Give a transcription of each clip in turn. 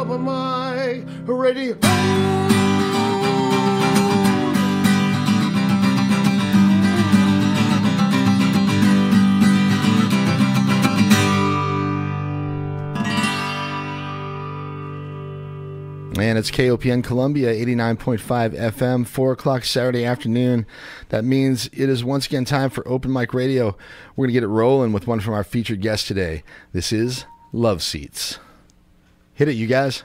Open Mic Radio. And it's KOPN Columbia, 89.5 FM, 4 o'clock Saturday afternoon. That means it is once again time for Open Mic Radio. We're going to get it rolling with one from our featured guest today. This is Love Seats. Hit it, you guys.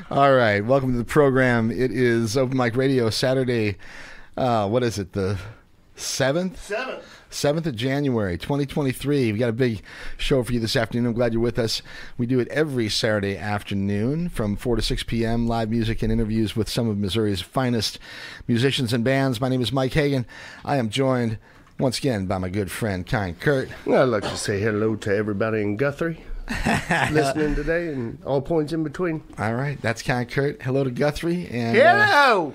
All right, welcome to the program. It is Open Mic Radio, Saturday, what is it, the 7th? 7th of January, 2023. We got a big show for you this afternoon. I'm glad you're with us. We do it every Saturday afternoon from 4 to 6 p.m., live music and interviews with some of Missouri's finest musicians and bands. My name is Mike Hagan. I am joined once again by my good friend, Kind Kurt. I'd like to say hello to everybody in Guthrie listening today and all points in between. All right, that's Kind Kurt. Hello to Guthrie. And, hello!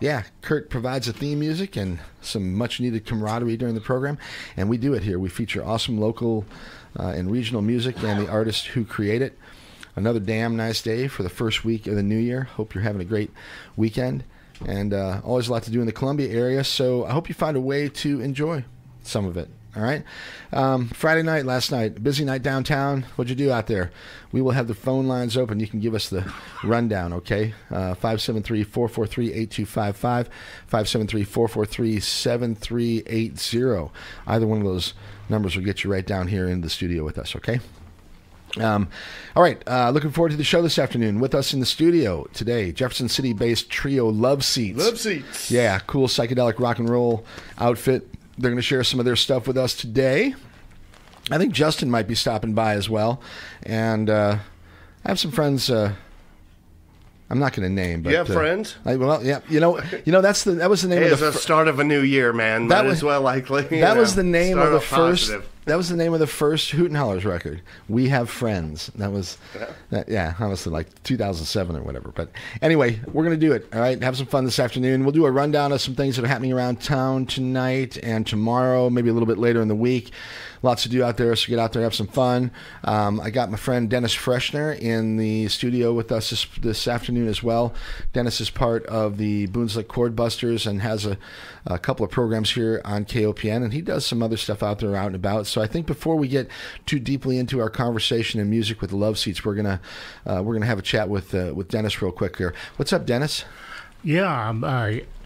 Yeah, Kurt provides the theme music and some much-needed camaraderie during the program, and we do it here. We feature awesome local and regional music and the artists who create it. Another damn nice day for the first week of the new year. Hope you're having a great weekend, and always a lot to do in the Columbia area, so I hope you find a way to enjoy some of it. All right. Friday night, last night, busy night downtown. What'd you do out there? We will have the phone lines open. You can give us the rundown, okay? 573-443-8255, 573-443-7380. Either one of those numbers will get you right down here in the studio with us, okay? All right. Looking forward to the show this afternoon. With us in the studio today, Jefferson City-based trio Love Seats. Love Seats. Yeah, cool psychedelic rock and roll outfit. They're going to share some of their stuff with us today. I think Justin might be stopping by as well. And I have some friends I'm not going to name. But, you have friends? Well, yeah. You know that was the name of the start of a new year, man. That was well likely. That was the name of the first. Positive. That was the name of the first Hoot and Hollers record. We Have Friends. That was, honestly, like 2007 or whatever. But anyway, we're going to do it, all right? Have some fun this afternoon. We'll do a rundown of some things that are happening around town tonight and tomorrow, maybe a little bit later in the week. Lots to do out there, so get out there, have some fun. I got my friend Dennis Freshner in the studio with us this afternoon as well. Dennis is part of the Boonslick Chord Busters and has a couple of programs here on KOPN, and he does some other stuff out there out and about. So I think before we get too deeply into our conversation and music with the Love Seats, we're gonna have a chat with Dennis real quick here. What's up, Dennis? Yeah,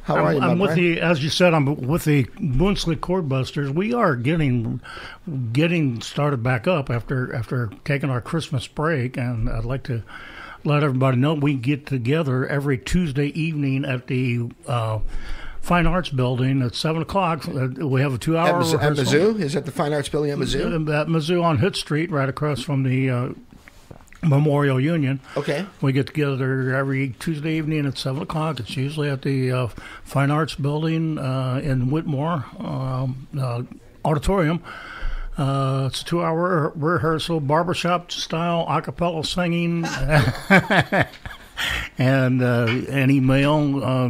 How are you, I'm my with friend? as you said, I'm with the Boonslick Chord Busters. We are getting started back up after taking our Christmas break, and I'd like to let everybody know we get together every Tuesday evening at the Fine Arts Building at 7 o'clock. We have a 2-hour rehearsal. At Mizzou? Is that the Fine Arts Building at Mizzou? At Mizzou on Hitt Street, right across from the Memorial Union. Okay. We get together every Tuesday evening at 7 o'clock. It's usually at the Fine Arts Building in Whitmore Auditorium. It's a 2-hour rehearsal, barbershop style, a cappella singing, and any male.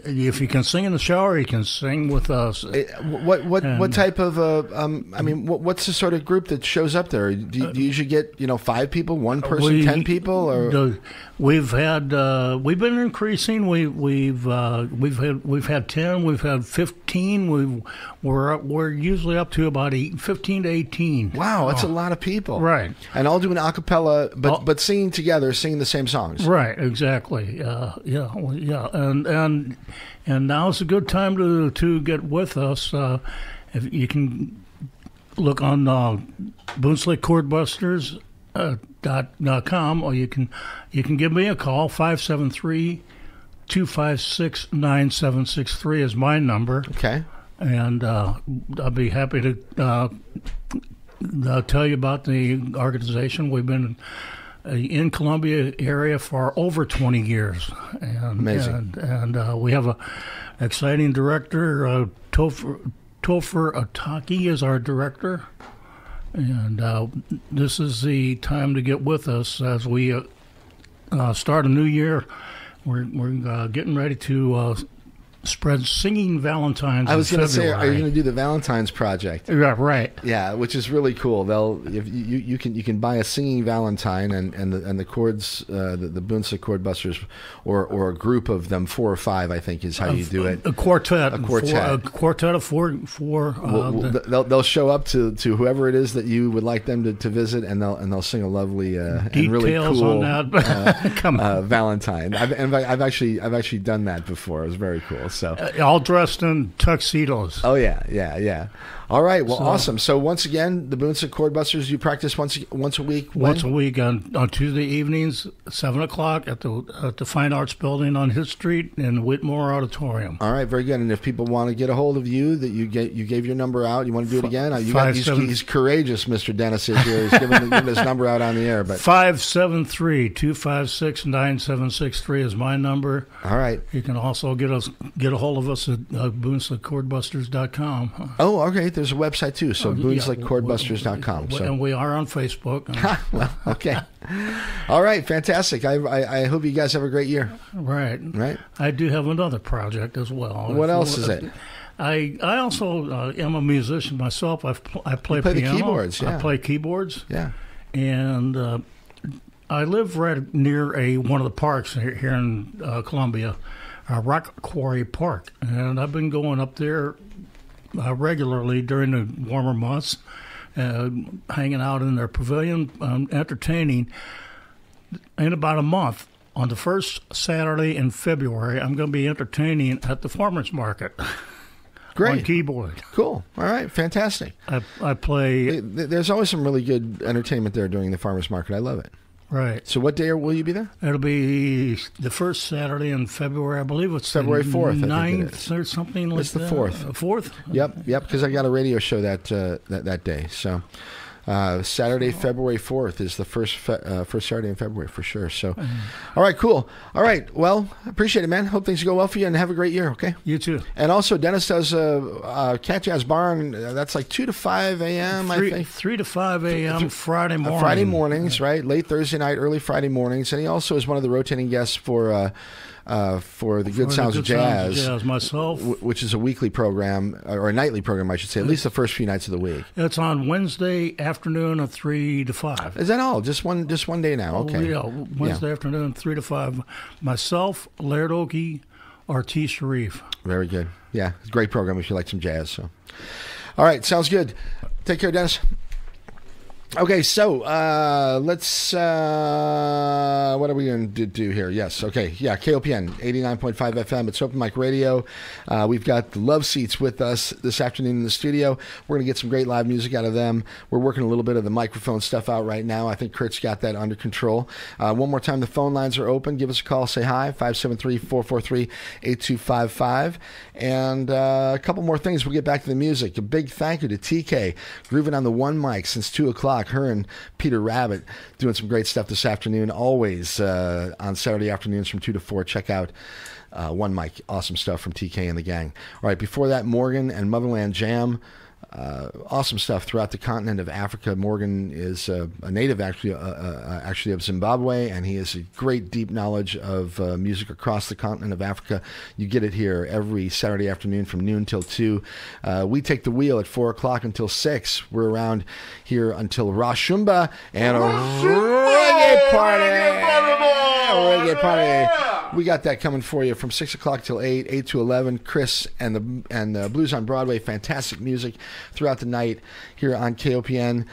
If you can sing in the shower, you can sing with us. What type of what's the sort of group that shows up there? Do you usually get 5 people, 1 person, 10 people, or we've been increasing. We've had 10, we've had 15. We're usually up to about 15 to 18. Wow, that's a lot of people, right? And all doing a cappella, but singing together, singing the same songs. Right, exactly. And now's a good time to get with us. If you can look on boonslickchordbusters.com, or you can give me a call. 573-256-9763 is my number. Okay. And I'll be happy to tell you about the organization. We've been in Columbia area for over 20 years. And, amazing. And we have a exciting director. Topher Ataki is our director. And this is the time to get with us as we start a new year. We're getting ready to spread singing Valentines. I was going to say, are you going to do the Valentine's Project? Yeah, right. Yeah, which is really cool. If you can buy a singing Valentine and the chords, the Boonslick Chord Busters, or a group of them, 4 or 5, I think is how you do it. A quartet. A quartet. A quartet of four. They'll show up to whoever it is that you would like them to visit, and they'll sing a lovely and really cool on that. Valentine. I've actually done that before. It was very cool. So all dressed in tuxedos. Oh yeah. All right. Well, awesome. So once again, the Boonslick Chord Busters, you practice once a week. When? Once a week on Tuesday evenings, 7 o'clock at the Fine Arts Building on Hitt Street in Whitmore Auditorium. All right, very good. And if people want to get a hold of you, that you gave your number out, you want to do it again? He's courageous, Mr. Dennis is here. He's giving his number out on the air. But 573-256-9763 is my number. All right. You can also get a hold of us at boonslickchordbusters.com. Oh, okay. There's a website too, so boonslickchordbusters.com. So. And we are on Facebook. Well, okay. All right, fantastic. I hope you guys have a great year. Right. Right. I do have another project as well. What else is it? I also am a musician myself. I play piano. The keyboards. Yeah. I play keyboards. Yeah. And I live right near one of the parks here in Columbia, Rock Quarry Park, and I've been going up there regularly during the warmer months, hanging out in their pavilion, entertaining. In about a month, on the first Saturday in February, I'm going to be entertaining at the farmers market. Great. On keyboard. Cool. All right. Fantastic. I play. There's always some really good entertainment there during the farmers market. I love it. Right. So what day will you be there? It'll be the first Saturday in February. I believe it's February 4th. 9th or something like that. It's the 4th. 4th? Yep. Because I got a radio show that day. So Saturday, February 4th is the first Saturday in February for sure. So, all right, cool. All right, well, appreciate it, man. Hope things go well for you and have a great year, okay? You too. And also, Dennis does Cat Jazz Barn. That's like 2 to 5 a.m., I think. 3 to 5 a.m. Friday morning. Friday mornings, right? Late Thursday night, early Friday mornings. And he also is one of the rotating guests for the Good Sounds of Jazz, myself, which is a weekly program, or a nightly program, I should say, at least the first few nights of the week. It's on Wednesday afternoon at 3 to 5. Is that all? Just one day now? Okay. Yeah, Wednesday afternoon, 3 to 5. Myself, Laird Oakey, Artis Sharif. Very good. Yeah, it's a great program if you like some jazz. So, all right, sounds good. Take care, Dennis. Okay, so let's. What are we going to do here? Yes, okay, yeah, KOPN 89.5 FM. It's Open Mic Radio. We've got the Love Seats with us this afternoon in the studio. We're going to get some great live music out of them. We're working a little bit of the microphone stuff out right now. I think Kurt's got that under control. One more time, the phone lines are open. Give us a call. Say hi. 573-443-8255. And a couple more things. We'll get back to the music. A big thank you to TK, grooving on the one mic since 2 o'clock. Her and Peter Rabbit doing some great stuff this afternoon. Always on Saturday afternoons from 2 to 4. Check out One Mic. Awesome stuff from TK and the gang. All right, before that, Morgan and Motherland Jam. Awesome stuff throughout the continent of Africa. Morgan is a native actually of Zimbabwe, and he has a great deep knowledge of music across the continent of Africa. You get it here every Saturday afternoon from noon till 2. We take the wheel at 4 o'clock until 6. We're around here until Rashumba and a reggae party. We got that coming for you from 6 o'clock till 8 to 11. Chris and the Blues on Broadway, fantastic music throughout the night here on KOPN.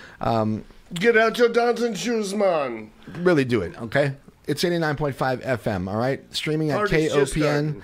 Get out your dancing shoes, man. Really do it, okay? It's 89.5 FM, all right? Streaming at KOPN.org.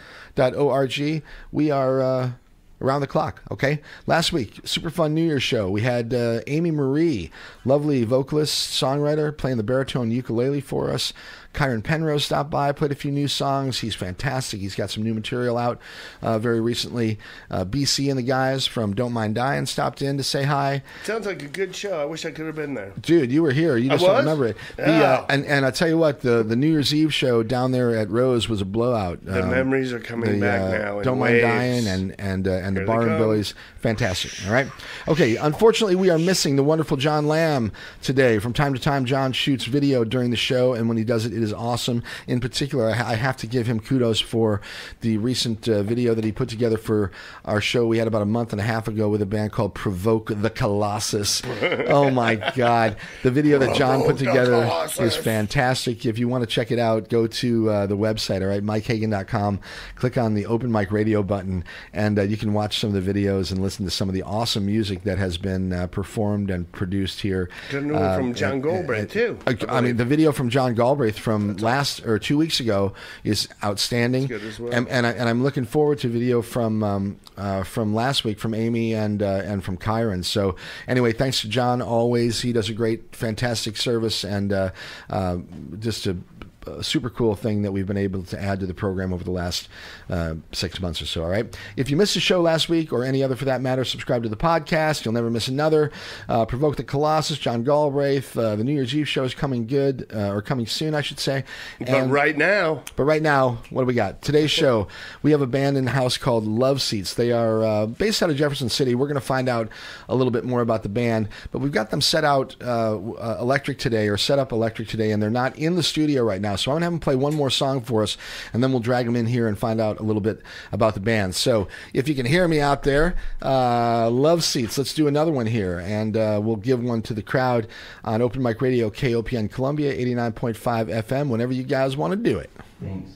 We are around the clock, okay? Last week, super fun New Year's show. We had Amy Marie, lovely vocalist, songwriter, playing the baritone ukulele for us. Kyron Penrose stopped by, played a few new songs. He's fantastic. He's got some new material out very recently. BC and the guys from Don't Mind Dying stopped in to say hi. Sounds like a good show. I wish I could have been there. Dude, you were here. You just don't remember it. Yeah. And I tell you what, the New Year's Eve show down there at Rose was a blowout. The memories are coming back now. Don't Mind Dying and the Bar and Billy's. Fantastic. All right. Okay. Unfortunately, we are missing the wonderful John Lamb today. From time to time, John shoots video during the show, and when he does it, it is awesome. In particular, I have to give him kudos for the recent video that he put together for our show we had about a month and a half ago with a band called Provoke the Colossus. Oh my God. The video that John put together is fantastic. If you want to check it out, go to the website, all right, MikeHagan.com. Click on the Open Mic Radio button, and you can watch some of the videos and listen to some of the awesome music that has been performed and produced here. Good new one from John Galbraith, too. I mean, the video from John Galbraith from 2 weeks ago is outstanding. Good as well. And I'm looking forward to video from last week from Amy and from Kyron. So anyway, thanks to John always. He does a great, fantastic service, and just a super cool thing that we've been able to add to the program over the last 6 months or so. All right. If you missed the show last week, or any other for that matter, subscribe to the podcast. You'll never miss another. Provoke the Colossus, John Galbraith. The New Year's Eve show is coming good, or coming soon, I should say. But right now, what do we got? Today's show, we have a band in the house called Love Seats. They are based out of Jefferson City. We're going to find out a little bit more about the band, but we've got them set up electric today, and they're not in the studio right now. So I'm going to have them play one more song for us, and then we'll drag them in here and find out a little bit about the band. So if you can hear me out there, Love Seats, let's do another one here, and we'll give one to the crowd on Open Mic Radio, KOPN Columbia, 89.5 FM, whenever you guys want to do it. Thanks.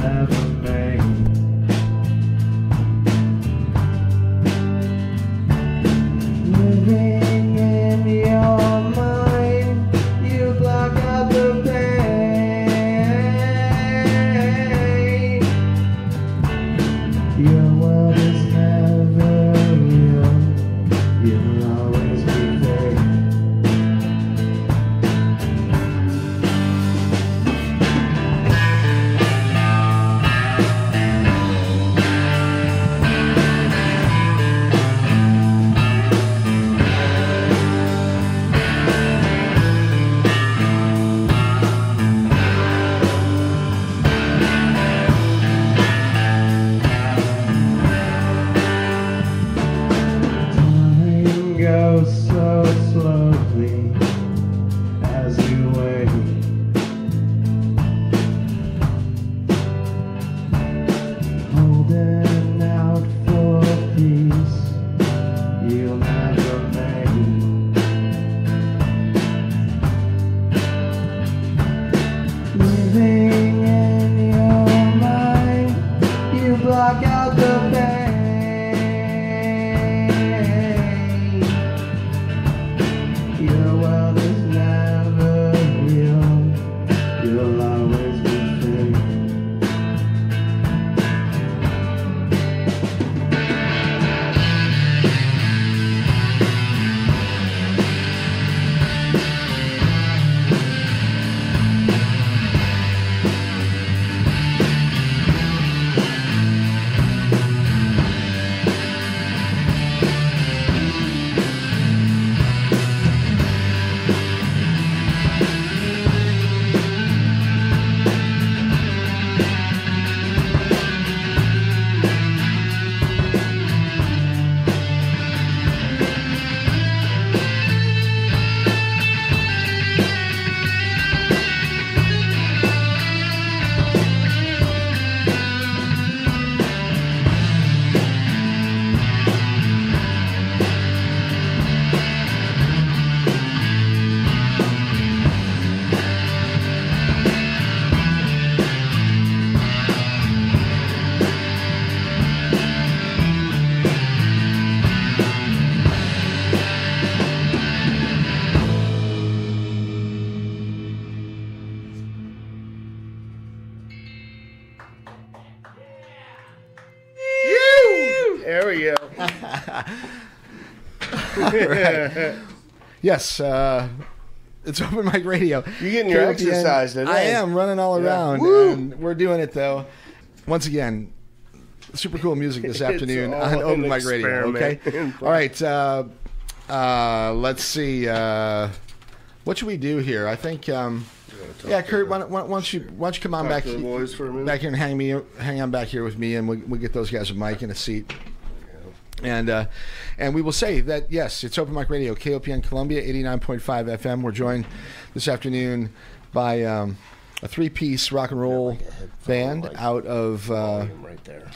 never made. Living in your mind, you block out the pain. Your world is never real, you'll always be fake. Time goes so slowly as you wait. Holding out for peace you'll never make. Living in your mind, you block out the pain. Your world is never real, you'll always be fake. There we go. Yes, it's Open Mic Radio. You're getting your KOPN. exercise today. I am running all around, Woo! and we're doing it though. Once again, super cool music this It's afternoon all on an Open Mic Radio. Okay, experiment. all right. Let's see. What should we do here? I think. Yeah, Kurt. Why don't you come on Talk back to the boys for a minute. back here and hang on back here with me, and we'll get those guys a mic and a seat. And we will say that, yes, it's Open Mic Radio, KOPN Columbia, 89.5 FM. We're joined this afternoon by a three-piece rock and roll band out of right there.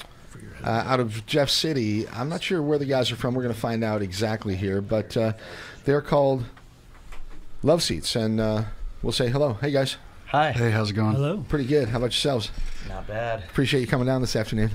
Jeff City. I'm not sure where the guys are from. We're going to find out exactly here. But they're called Love Seats. And we'll say hello. Hey, guys. Hi. Hey, how's it going? Hello. Pretty good. How about yourselves? Not bad. Appreciate you coming down this afternoon.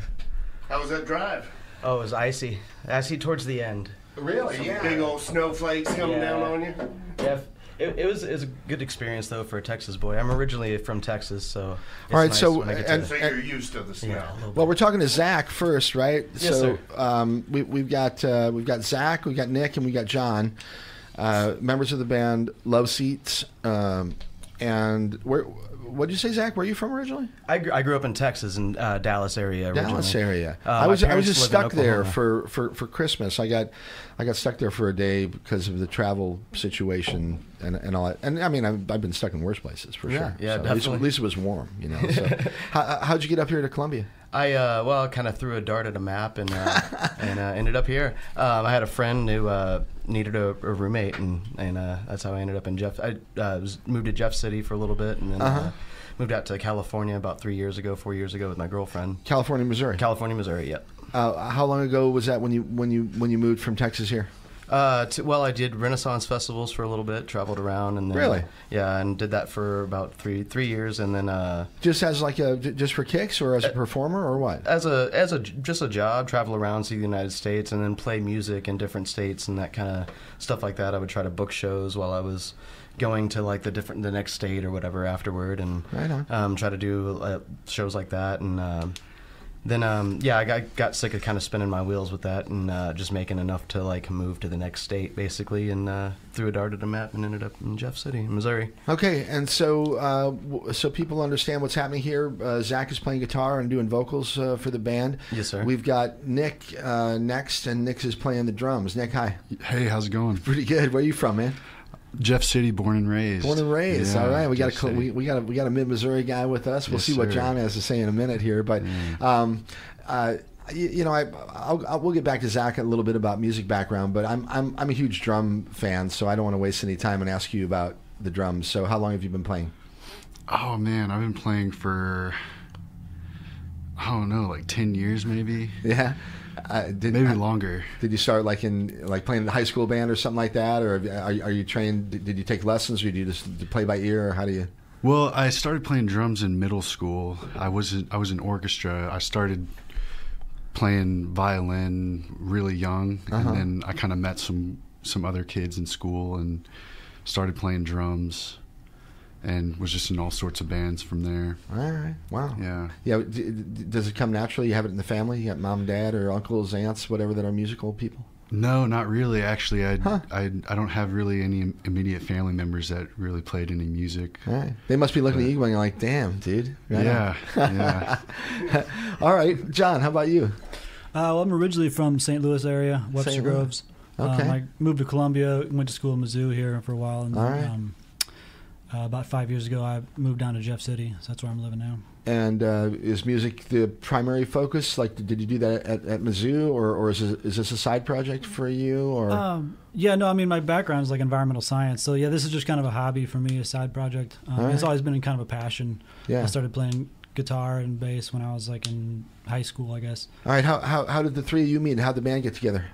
How was that drive? Oh, it was icy. Icy towards the end. Really? Some big old snowflakes coming Yeah. down on you. Yeah. It was a good experience though for a Texas boy. I'm originally from Texas, so. It's All right, nice so, when I get and- So you're used to the snow. yeah, a little Well, bit. we're talking to Zach first, right? Yes, so, sir. We've got Zach, we've got Nick, and we got John, members of the band Love Seats. And what did you say, Zach? Where are you from originally? I grew up in Texas, in Dallas area. Dallas originally. area. My I was parents just live in stuck there Oklahoma. for Christmas. I got stuck there for a day because of the travel situation and all that. And I mean, I've been stuck in worse places for sure. Yeah, So definitely. At least it was warm, you know. So how'd you get up here to Columbia? I kind of threw a dart at a map and ended up here. I had a friend who needed a roommate, and that's how I ended up in Jeff. I moved to Jeff City for a little bit, and then moved out to California about 4 years ago with my girlfriend. California, Missouri. California, Missouri. Yep. How long ago was that when you moved from Texas here? Well, I did Renaissance festivals for a little bit, traveled around, and then, Really? Yeah, and did that for about three years, and then Just as like just for kicks, or as a performer, or what? just a job, travel around, see the United States, and then play music in different states and that kind of stuff like that. I would try to book shows while I was going to like the next state or whatever afterward, and Right on. try to do shows like that, and then I got sick of kind of spinning my wheels with that, and just making enough to like move to the next state basically, and threw a dart at a map and ended up in Jeff City, Missouri. Okay, and so so people understand what's happening here. Zach is playing guitar and doing vocals for the band. Yes, sir. We've got Nick next, and Nick is playing the drums. Nick, hi. Hey, how's it going? Pretty good. Where are you from, man? Jeff City, born and raised. Born and raised. Yeah, All right, we got Jeff a City. we got a mid Missouri guy with us. We'll Yes, see what sir. John has to say in a minute here, but. We'll get back to Zach a little bit about music background, but I'm a huge drum fan, so I don't want to waste any time and ask you about the drums. So how long have you been playing? Oh man, I've been playing for I don't know, like 10 years maybe, Yeah, maybe longer. Did you start like playing in the high school band or something like that, or are you trained? Did you take lessons, or do you just play by ear, or how do you? Well, I started playing drums in middle school. I was in orchestra. I started playing violin really young, and then I kind of met some other kids in school and started playing drums, and was just in all sorts of bands from there. All right, wow. Yeah. Does it come naturally? You have it in the family? You got mom, dad, or uncles, aunts, whatever, that are musical people? No, not really. Actually, I don't have really any immediate family members that really played any music. All right. They must be looking at you going like, damn, dude. Right Yeah, yeah. All right. John, how about you? Well, I'm originally from St. Louis area, Webster St. Louis. Groves. Okay. I moved to Columbia, went to school in Mizzou here for a while, and All right. about 5 years ago, I moved down to Jeff City. So that's where I'm living now. And is music the primary focus? Like, did you do that at Mizzou, or is this a side project for you? Or Yeah, no, I mean, my background is like environmental science. So, yeah, this is just kind of a hobby for me, a side project. right. It's always been kind of a passion. Yeah. I started playing guitar and bass when I was like in high school, I guess. All right. How did the three of you meet? How'd the band get together?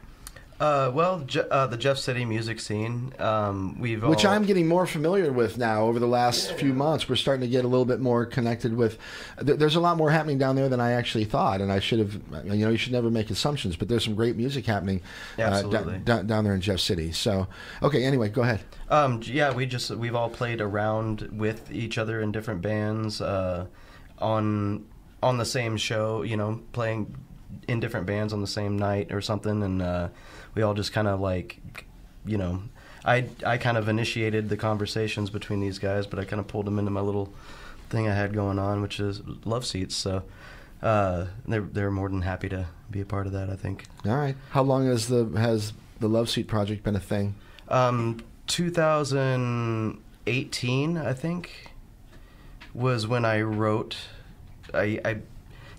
The Jeff City music scene. Which I'm getting more familiar with now over the last few months. We're starting to get a little bit more connected with. There's a lot more happening down there than I actually thought, and I should have. You should never make assumptions, but there's some great music happening Absolutely. down there in Jeff City. So, okay. Anyway, go ahead. Yeah, we've all played around with each other in different bands, on the same show. Playing in different bands on the same night or something, and we all just kind of like, I kind of initiated the conversations between these guys, but I kind of pulled them into my little thing I had going on, which is Love Seats. So they're more than happy to be a part of that, I think. All right. How long has the Love Seat project been a thing? 2018, I think, was when I wrote. I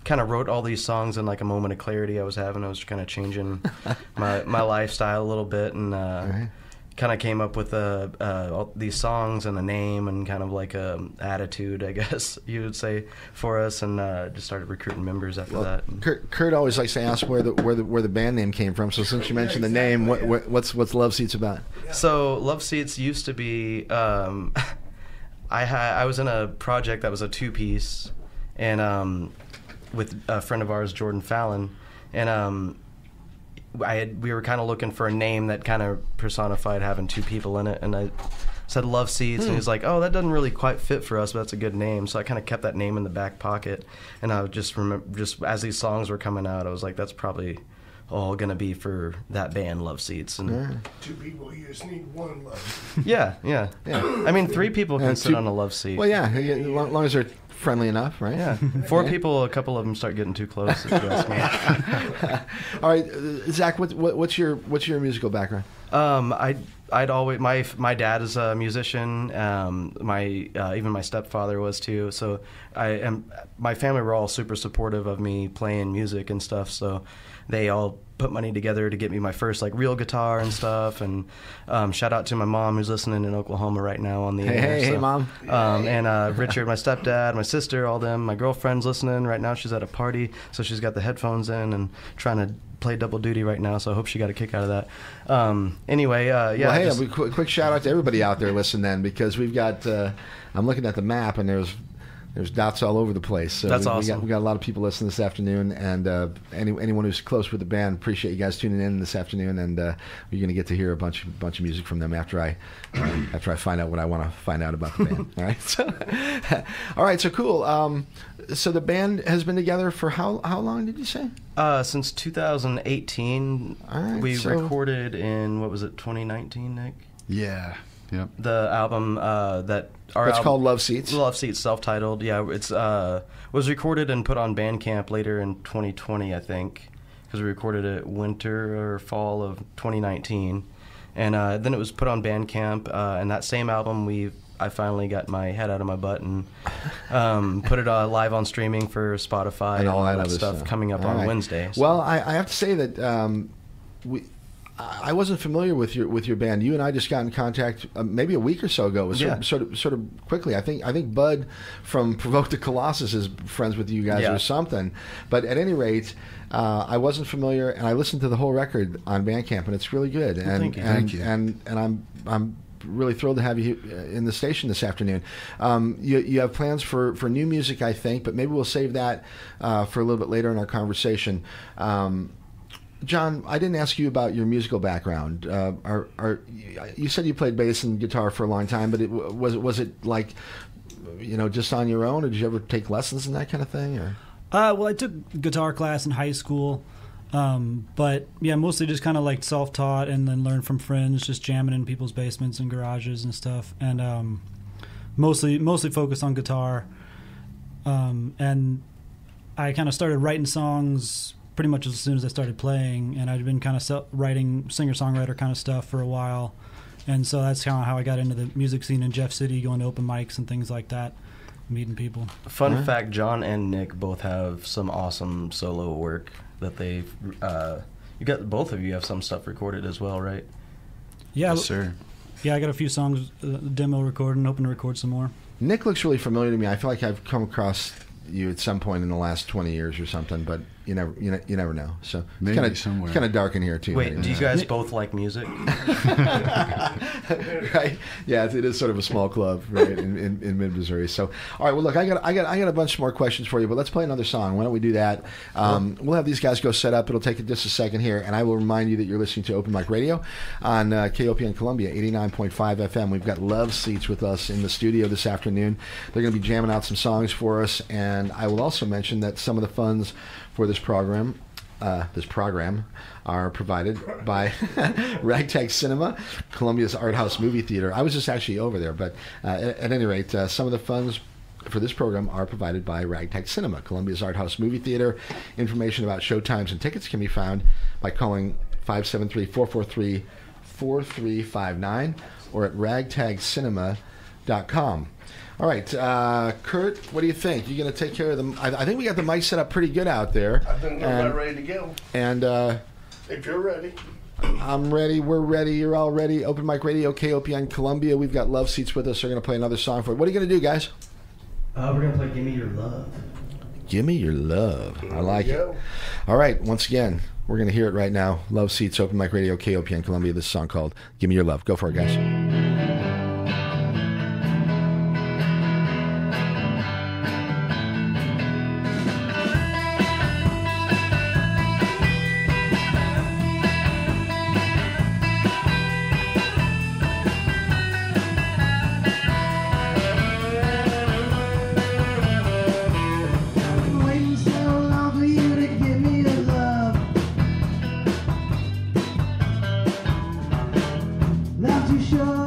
kind of wrote all these songs in like a moment of clarity I was having. I was kind of changing my lifestyle a little bit, and kind of came up with all these songs and a name and kind of like a attitude, I guess you would say, for us, and just started recruiting members after that. Kurt always likes to ask where the band name came from. So since you mentioned the name, what's Love Seats about? So Love Seats used to be. I was in a project that was a 2-piece, and with a friend of ours, Jordan Fallon, and we were kind of looking for a name that kind of personified having two people in it, and I said Love Seats, and he's like, oh, that doesn't really quite fit for us, but that's a good name. So I kind of kept that name in the back pocket, and I would just remember, just as these songs were coming out, I was like, that's probably all gonna be for that band, Love Seats. And Two people, you just need one love. yeah. I mean, 3 people can sit on a love seat. Well, yeah, as long as they're friendly enough, right? Yeah, 4 people, a couple of them start getting too close. If you ask me. All right, Zach, what's your musical background? I'd always my dad is a musician. Even my stepfather was too. So my family were all super supportive of me playing music and stuff. So they all put money together to get me my first like real guitar and stuff. And shout out to my mom who's listening in Oklahoma right now on the air. Hey, Mom. And Richard, my stepdad, my sister, all them. My girlfriend's listening right now. She's at a party, so she's got the headphones in and trying to play double duty right now, so I hope she got a kick out of that. Anyway, yeah. Well, hey, quick shout out to everybody out there listening then, because we've got. I'm looking at the map, and there's dots all over the place. So That's awesome. We got a lot of people listening this afternoon, and anyone who's close with the band, appreciate you guys tuning in this afternoon, and you're going to get to hear a bunch of music from them after I find out what I want to find out about the band. All right, so all right, so cool. So the band has been together for how long did you say? Since 2018. All right, we recorded in, what was it, 2019, Nick? Yeah. Yep. The album It's called Love Seats. Love Seats, self-titled. Yeah, it's was recorded and put on Bandcamp later in 2020, I think, because we recorded it winter or fall of 2019, and then it was put on Bandcamp. And that same album, I finally got my head out of my butt and put it live on streaming for Spotify and all that other stuff coming up on Wednesday. So. Well, I have to say that I wasn't familiar with your band. You and I just got in contact maybe a week or so ago. It was sort of quickly. I think Bud from Provoke the Colossus is friends with you guys or something. But at any rate, I wasn't familiar, and I listened to the whole record on Bandcamp, and it's really good. And Thank you. And I'm really thrilled to have you in the station this afternoon. You have plans for new music, I think, but maybe we'll save that for a little bit later in our conversation. John, I didn't ask you about your musical background. You said you played bass and guitar for a long time, but was it like, just on your own, or did you ever take lessons and that kind of thing? Or? Well, I took guitar class in high school, but yeah, mostly just kind of like self-taught and then learned from friends, just jamming in people's basements and garages and stuff, and mostly focused on guitar. And I kind of started writing songs pretty much as soon as I started playing, and I'd been kind of writing singer-songwriter kind of stuff for a while, and so that's kind of how I got into the music scene in Jeff City, going to open mics and things like that, meeting people. Fun fact, John and Nick both have some awesome solo work that they've both of you have some stuff recorded as well, right? Yeah, Yes, sir. Yeah, I got a few songs demo recorded and hoping to record some more. Nick looks really familiar to me. I feel like I've come across you at some point in the last 20 years or something, but you never know. So maybe it's somewhere. kind of dark in here too. Wait, do you guys both like music? Right? Yeah, it is sort of a small club, right, in mid Missouri. So, all right. Well, look, I got a bunch more questions for you, but let's play another song. Why don't we do that? We'll have these guys go set up. It'll take just a second here, and I will remind you that you're listening to Open Mic Radio on KOPN Columbia 89.5 FM. We've got Love Seats with us in the studio this afternoon. They're going to be jamming out some songs for us, and I will also mention that some of the funds for this program are provided by Ragtag Cinema, Columbia's Art House Movie Theater. I was just actually over there, but at any rate, some of the funds for this program are provided by Ragtag Cinema, Columbia's Art House Movie Theater. Information about showtimes and tickets can be found by calling 573-443-4359 or at ragtagcinema.com. All right, Kurt, what do you think? You going to take care of them? I think we got the mic set up pretty good out there. I think we're about ready to go. And if you're ready. I'm ready. We're ready. You're all ready. Open Mic Radio, KOPN Columbia. We've got Love Seats with us. They're going to play another song for it. What are you going to do, guys? We're going to play Give Me Your Love. Give Me Your Love. I like it. All right, once again, we're going to hear it right now. Love Seats, Open Mic Radio, KOPN Columbia. This song called Give Me Your Love. Go for it, guys. Not too sure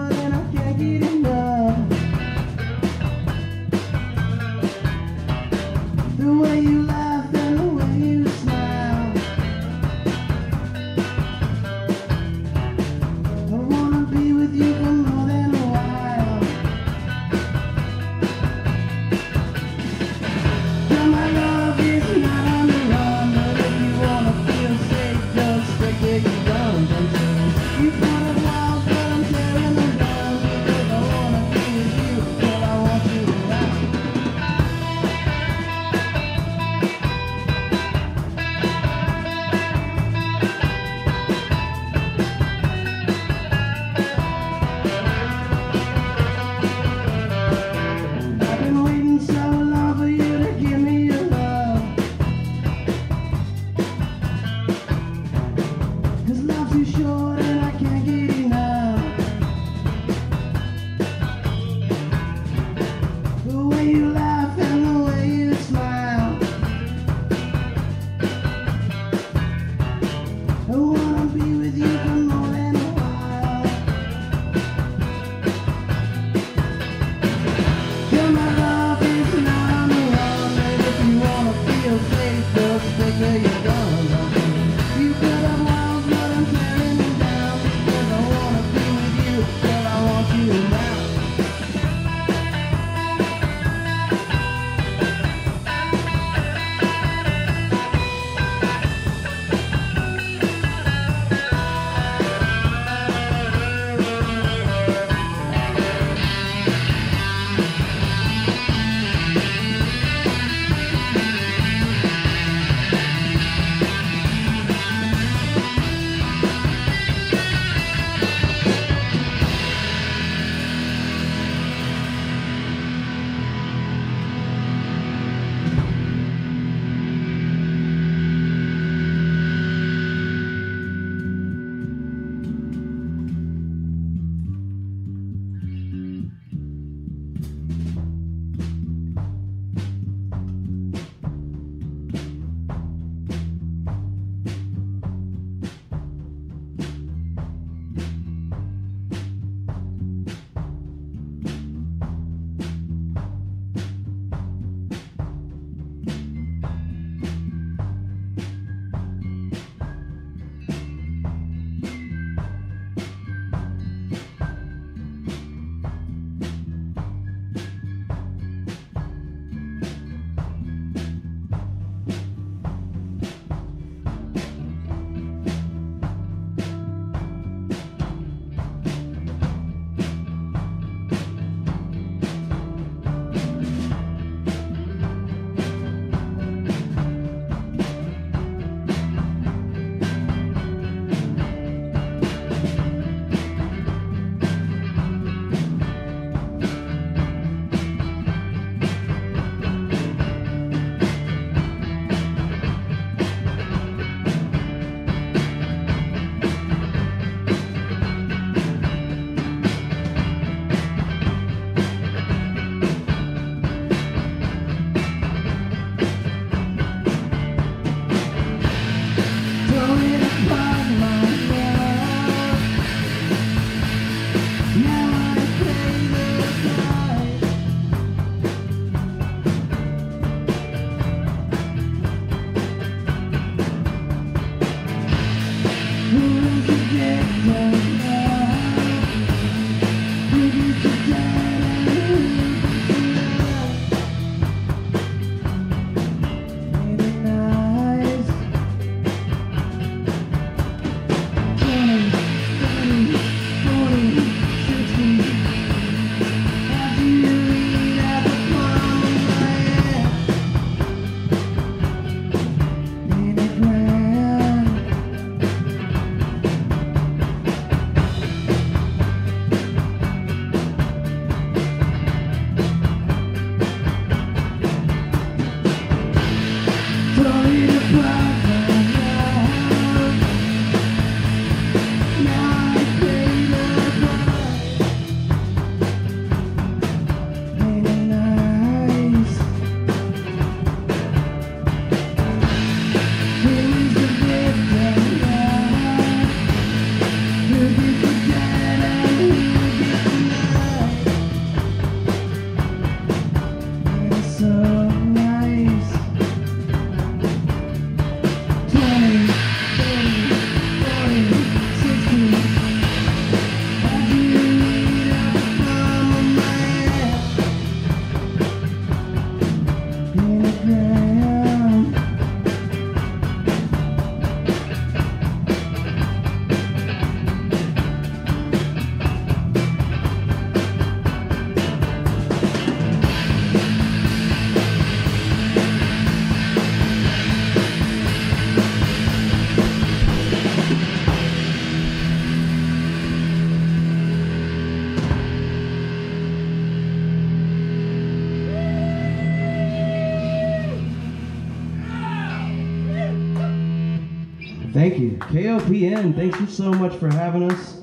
Thank you. KOPN, thank you so much for having us.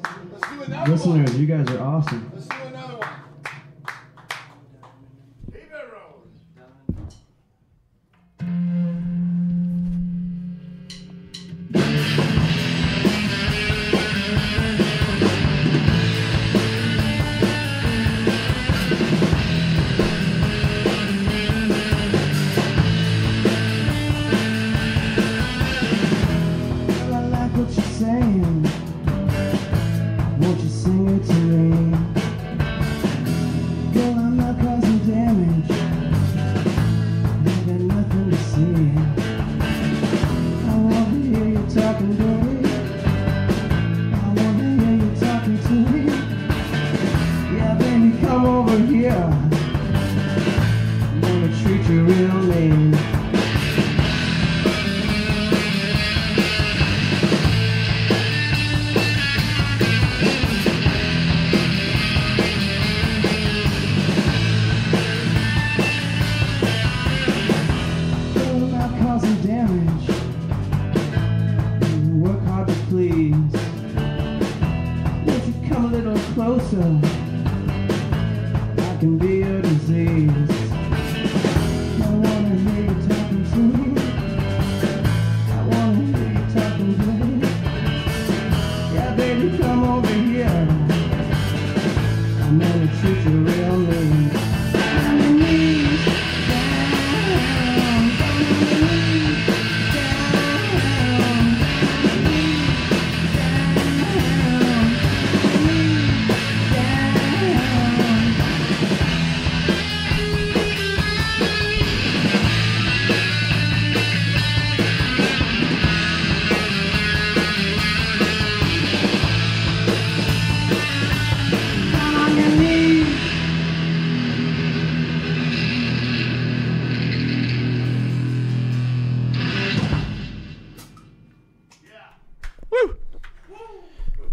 Listeners, you guys are awesome. Let's do another one. Keep it rolling. Well, I like what you're saying. Won't you sing it to me? Girl, I'm not causing damage. I got nothing to see. I want to hear you talking dirty. I want to hear you talking to me. Yeah, baby, come over here. I'm gonna treat you real mean. Girl, I'm not causing damage. You work hard to please. Won't you come a little closer? I can be your disease. I wanna hear you talking to me. I wanna hear you talking to me. Yeah, baby, come over here. I'm gonna treat you real mean. On your knees, down, on your knees, down, on your knees.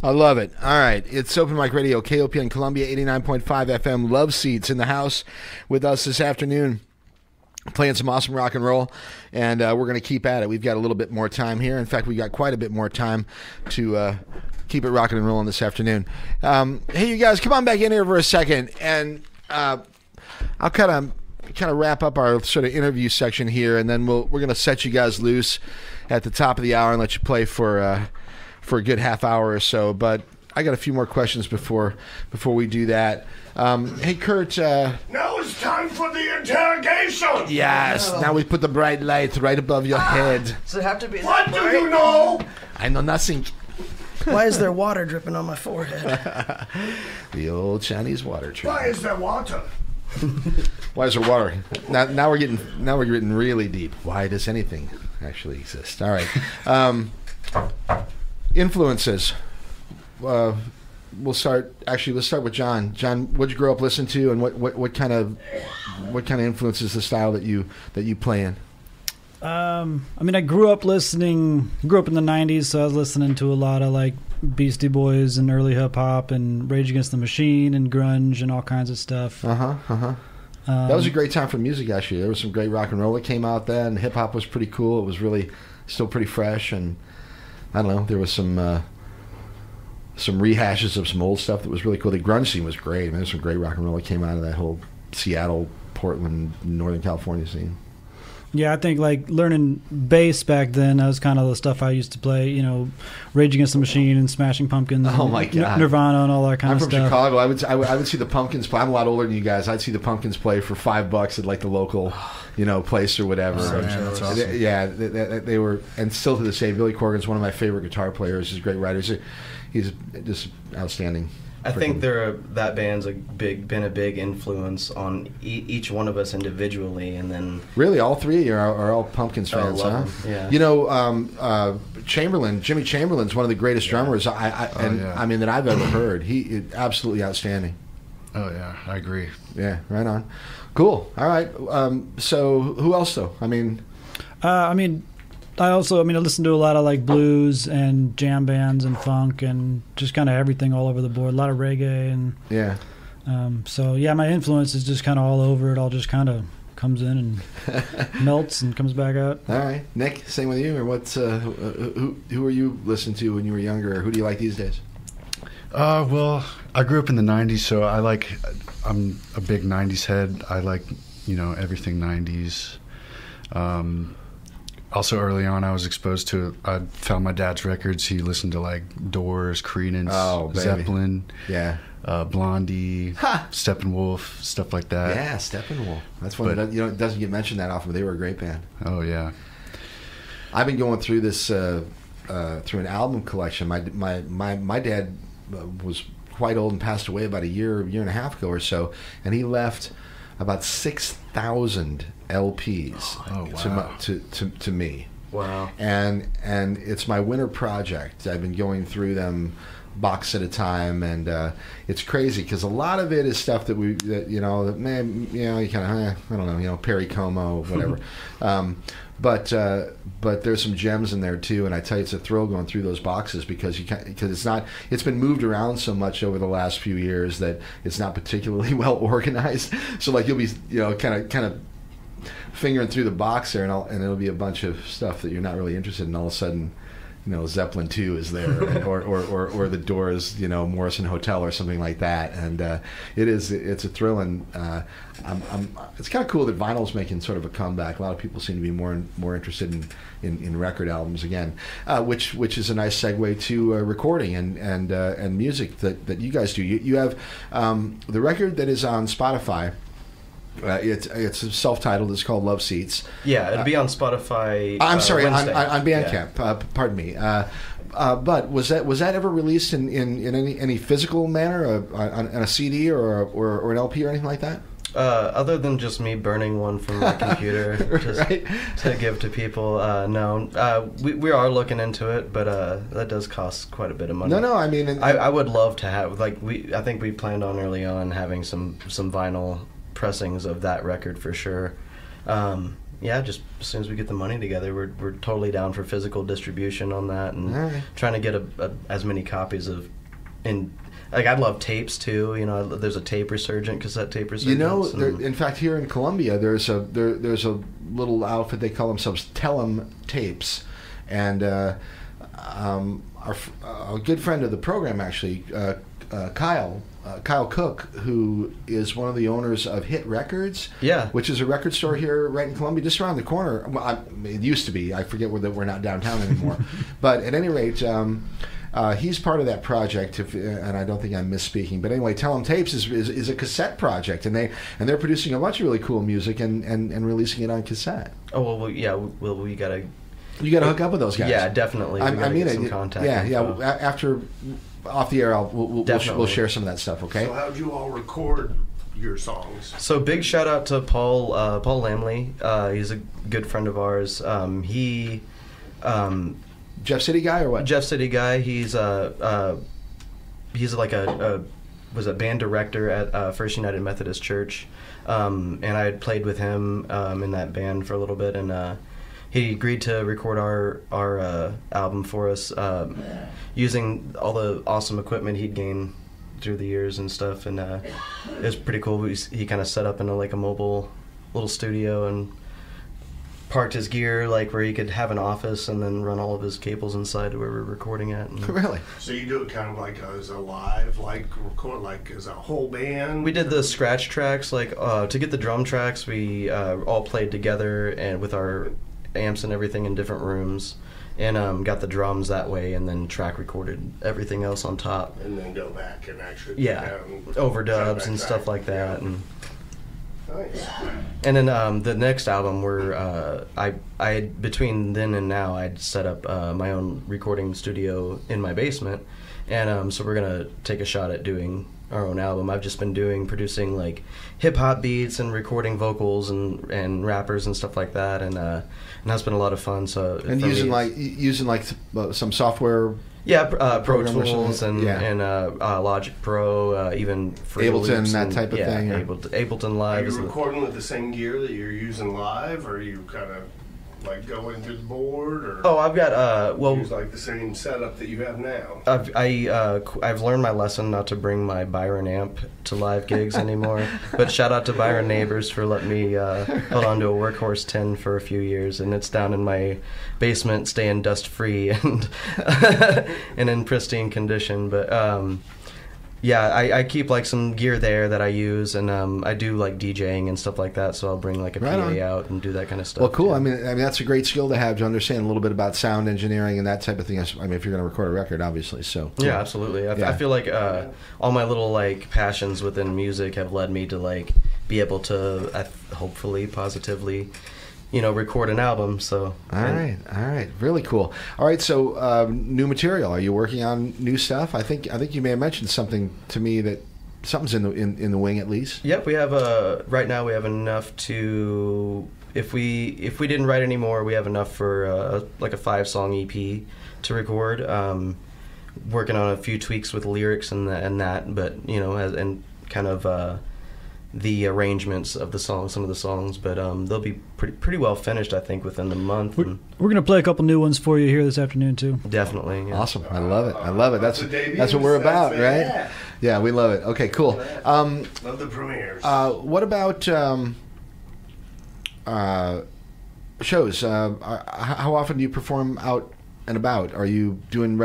I love it. All right. It's Open Mic Radio, KOPN Columbia, 89.5 FM. Love Seats in the house with us this afternoon, playing some awesome rock and roll, and we're going to keep at it. We've got a little bit more time here. In fact, we've got quite a bit more time to keep it rocking and rolling this afternoon. Hey, you guys, come on back in here for a second, and I'll kind of wrap up our sort of interview section here, and then we're going to set you guys loose at the top of the hour and let you play for a good half hour or so. But I got a few more questions before we do that. Hey, Kurt. Now it's time for the interrogation. Yes. Now we put the bright light right above your head. Does it have to be? What do you know? I know nothing. Why is there water dripping on my forehead? The old Chinese water trick. Why is there water? Why is there water? Now we're getting really deep. Why does anything actually exist? All right. Influences. Let's start with John. John, what'd you grow up listening to, and what kind of influences the style that you play in? I mean, I grew up in the 90s, so I was listening to a lot of like Beastie Boys and early hip hop and Rage Against the Machine and grunge and all kinds of stuff. That was a great time for music, actually. There was some great rock and roll that came out then. Hip hop was pretty cool. It was really still pretty fresh, and I don't know, there was some rehashes of some old stuff that was really cool. The grunge scene was great. I mean, there's some great rock and roll that came out of that whole Seattle, Portland, Northern California scene. Yeah, I think like learning bass back then, that was kind of the stuff I used to play, you know, Rage Against the Machine and Smashing Pumpkins. Oh my God. Nirvana and all that kind I'm of from stuff. Chicago. I would see the Pumpkins play. I'm a lot older than you guys. I'd see the Pumpkins play for $5 at like the local, place or whatever. Oh, man, that's awesome. Yeah, they were, and still to this day, Billy Corgan's one of my favorite guitar players. He's a great writer. He's just outstanding. I think that band's been a big influence on each one of us individually, and then really all three are all Pumpkins fans, huh? them. Yeah. You know, Jimmy Chamberlain's one of the greatest drummers that I've ever heard. He is absolutely outstanding. Oh yeah, I agree. Yeah, right on. Cool. All right. So who else though? I listen to a lot of like blues and jam bands and funk and just kind of everything all over the board. A lot of reggae and yeah. my influence is just kind of all over. It all just kind of comes in and melts and comes back out. All right, Nick, same with you, or what's who were you listening to when you were younger, or who do you like these days? Well, I grew up in the '90s, so I'm a big '90s head. I like everything '90s. Also, early on, I was exposed to. I found my dad's records. He listened to like Doors, Creedence, Zeppelin, Blondie, Steppenwolf, stuff like that. Yeah, Steppenwolf. That's one that it doesn't get mentioned that often. But they were a great band. Oh yeah. I've been going through this through an album collection. My dad was quite old and passed away about a year and a half ago or so, and he left about 6,000 LPs to me. Wow. And it's my winter project. I've been going through them box at a time, and it's crazy because a lot of it is stuff that you kind of I don't know, Perry Como, whatever. But there's some gems in there too, and I tell you, it's a thrill going through those boxes because it's been moved around so much over the last few years that it's not particularly well organized. So like you'll be kind of fingering through the box there, and it'll be a bunch of stuff that you're not really interested in. All of a sudden, Zeppelin 2 is there, or the Doors, Morrison Hotel or something like that, and it's a thrill, and it's kind of cool that vinyl's making sort of a comeback. A lot of people seem to be more interested in record albums again, which is a nice segue to recording and music that you guys do. You have the record that is on Spotify. It's self-titled. It's called Love Seats. Yeah, it'd be on Spotify. I'm sorry, Wednesday. on Bandcamp. Yeah. Pardon me. But was that ever released in any physical manner, on a CD or an LP or anything like that? Other than just me burning one from my computer to give to people, no. We are looking into it, but that does cost quite a bit of money. No, I mean, I would love to have I think we planned on early on having some vinyl pressings of that record for sure. Just as soon as we get the money together, we're totally down for physical distribution on that, and trying to get as many copies of. I'd love tapes too. There's a tape resurgent, cassette tape resurgent. In fact, here in Columbia, there's a little outfit. They call themselves Tellem Tapes, and a good friend of the program, actually, Kyle Cook, who is one of the owners of Hit Records, which is a record store here right in Columbia, just around the corner. Well, it used to be. I forget whether we're not downtown anymore. But at any rate, he's part of that project, and I don't think I'm misspeaking. But anyway, Tell 'em Tapes is a cassette project, and they're producing a bunch of really cool music and releasing it on cassette. Oh well, yeah. Well, we gotta. You gotta hook up with those guys. Yeah, definitely. Get some contact. Yeah. After. Off the air, we'll share some of that stuff. Okay. So how'd you all record your songs? So big shout out to Paul Lamley. He's a good friend of ours. He Jeff City guy or what? Jeff City guy. He's like a band director at First United Methodist Church, and I had played with him in that band for a little bit, and he agreed to record our album for us, using all the awesome equipment he'd gained through the years and stuff, and it was pretty cool. He kind of set up in a mobile little studio and parked his gear where he could have an office and then run all of his cables inside to where we're recording at. And really? So you do it kind of as a live, record, as a whole band? We did the scratch tracks, to get the drum tracks, we all played together and with our amps and everything in different rooms, and got the drums that way, and then track recorded everything else on top, and then go back and actually overdubs and stuff like that. And nice. And then the next album, I between then and now, I'd set up my own recording studio in my basement, and so we're gonna take a shot at doing our own album. I've just been producing hip hop beats and recording vocals and rappers and stuff like that, and that's been a lot of fun. So and using some software. Yeah, Pro Tools and Logic Pro, even Fruity Ableton, Loops that type of thing. Ableton Live. Are you recording with the same gear that you're using live, or are you kind of like go into the board, or Oh, I've got use like the same setup that you have now? I've learned my lesson not to bring my Byron amp to live gigs anymore. But shout out to Byron Neighbors for letting me hold on to a Workhorse 10 for a few years, and it's down in my basement, staying dust free and and in pristine condition. But yeah, I keep like some gear there that I use, and I do like DJing and stuff like that. So I'll bring like a PA out and do that kind of stuff. Well, cool. too. I mean, that's a great skill to have, to understand a little bit about sound engineering and that type of thing. I mean, if you're going to record a record, obviously. So cool. Yeah, absolutely. I feel like all my little like passions within music have led me to like be able to hopefully positively, record an album. So all right, really cool. All right, so new material. Are you working on new stuff? I think you may have mentioned something to me that something's in the wing at least. Yep, we have right now we have enough to if we didn't write any more, we have enough for like a 5-song EP to record. Working on a few tweaks with lyrics and that, but and kind of the arrangements of the songs, some of the songs, but they'll be pretty well finished, I think, within the month. We're going to play a couple new ones for you here this afternoon too. Definitely. Yeah. Awesome. I love it. That's what we're about, right? Yeah, we love it. Okay, cool. Love the premieres. What about shows? How often do you perform out and about? Are you doing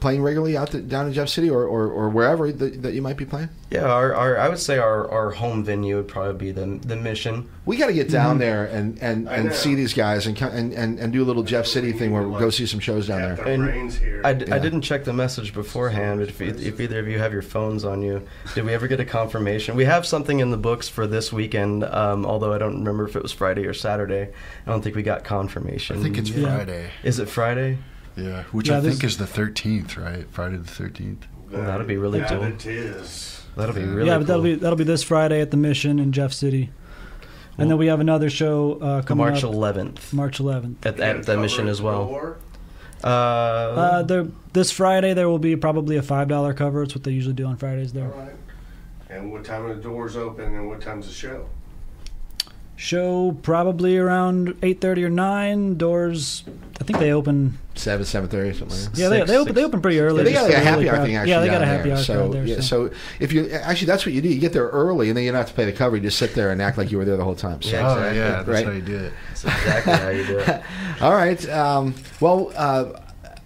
playing regularly down in Jeff City or wherever that you might be playing? Yeah, I would say our home venue would probably be the Mission. We got to get down there and see these guys and do a little Jeff City thing where we'll go see some shows down there. And I didn't check the message beforehand, but if either of you have your phones on you, did we ever get a confirmation? We have something in the books for this weekend, although I don't remember if it was Friday or Saturday. I don't think we got confirmation. I think it's Friday. Is it Friday? Yeah, which I think is the 13th, right? Friday the 13th. Well, that'll be really cool. It is. That'll be really but cool. that'll be this Friday at the Mission in Jeff City. And then we have another show coming March up 11th. March 11th. At the Mission as well. This Friday there will be probably a $5 cover. It's what they usually do on Fridays there. All right. And what time are the doors open and what time's the show? Show probably around 8:30 or 9. Doors, I think they open 7:30 something like that. Yeah, they open pretty early. Yeah, they got like a happy hour crowd. thing actually. Yeah, they got a down happy there. hour crowd there. So if you actually, that's what you do. You get there early, and then you don't have to pay the cover. You just sit there and act like you were there the whole time. So, Yeah, exactly. That's right? how you do it. That's exactly how you do it. All right.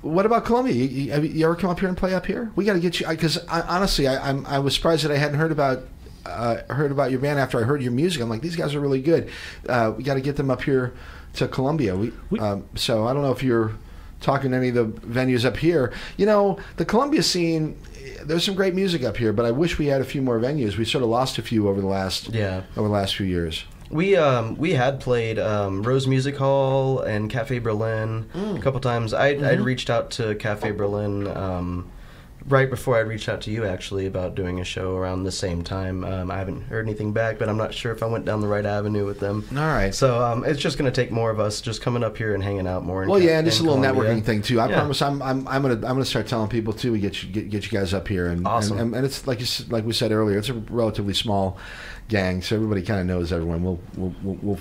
What about Columbia? You ever come up here and play up here? We got to get you, because honestly, I was surprised that I hadn't heard about your band after I heard your music. I'm like, these guys are really good. We got to get them up here to Columbia. So I don't know if you're talking to any of the venues up here. The Columbia scene, there's some great music up here, but I wish we had a few more venues. We sort of lost a few over the last few years. We had played Rose Music Hall and Cafe Berlin a couple times. I'd reached out to Cafe Berlin right before I reached out to you, actually, about doing a show around the same time. I haven't heard anything back, but I'm not sure if I went down the right avenue with them. All right. So it's just going to take more of us just coming up here and hanging out more. And just a little Columbia. networking thing too. I promise. I'm gonna start telling people too. We get you guys up here, and awesome. And it's like we said earlier. It's a relatively small gang, so everybody kind of knows everyone. We'll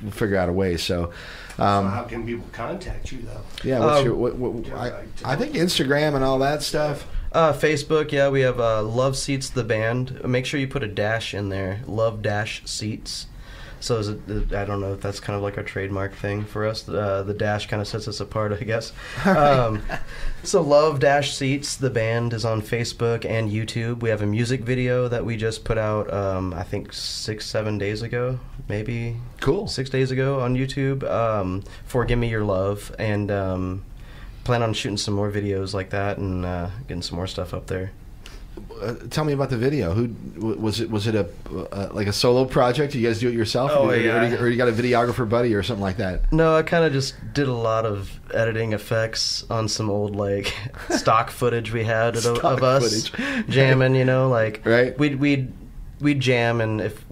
figure out a way. So how can people contact you though? Yeah. I think Instagram and all that stuff. Facebook, yeah, we have Love Seats the band. Make sure you put a dash in there, Love Dash Seats. So I don't know if that's kind of like a trademark thing for us. The dash kind of sets us apart, I guess. So Love Dash Seats, the band, is on Facebook and YouTube. We have a music video that we just put out, I think 6-7 days ago, maybe. Cool. 6 days ago on YouTube, for Give Me Your Love, and plan on shooting some more videos like that and getting some more stuff up there. Tell me about the video. Who was it? Was it a like a solo project? You guys do it yourself, or you got a videographer buddy or something like that? No, I kind of just did a lot of editing effects on some old like stock footage we had of us jamming. right? We'd jam, and if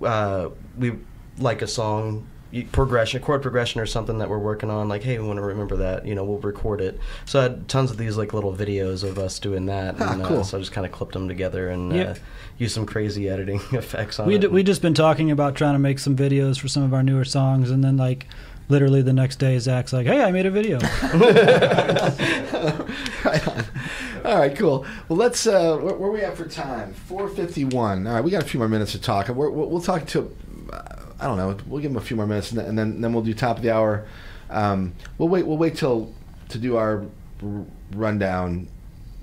we like a song. Chord progression or something that we're working on, like, hey, we want to remember that, we'll record it. So I had tons of these like little videos of us doing that, and cool. So I just kind of clipped them together and used some crazy editing effects on it. We just been talking about trying to make some videos for some of our newer songs, and then like literally the next day, Zach's like, "Hey, I made a video." Right on. All right, cool. Well, let's. Where are we at for time? 4:51. All right, we got a few more minutes to talk. We'll talk to. I don't know. We'll give them a few more minutes, and then we'll do top of the hour. We'll wait to do our rundown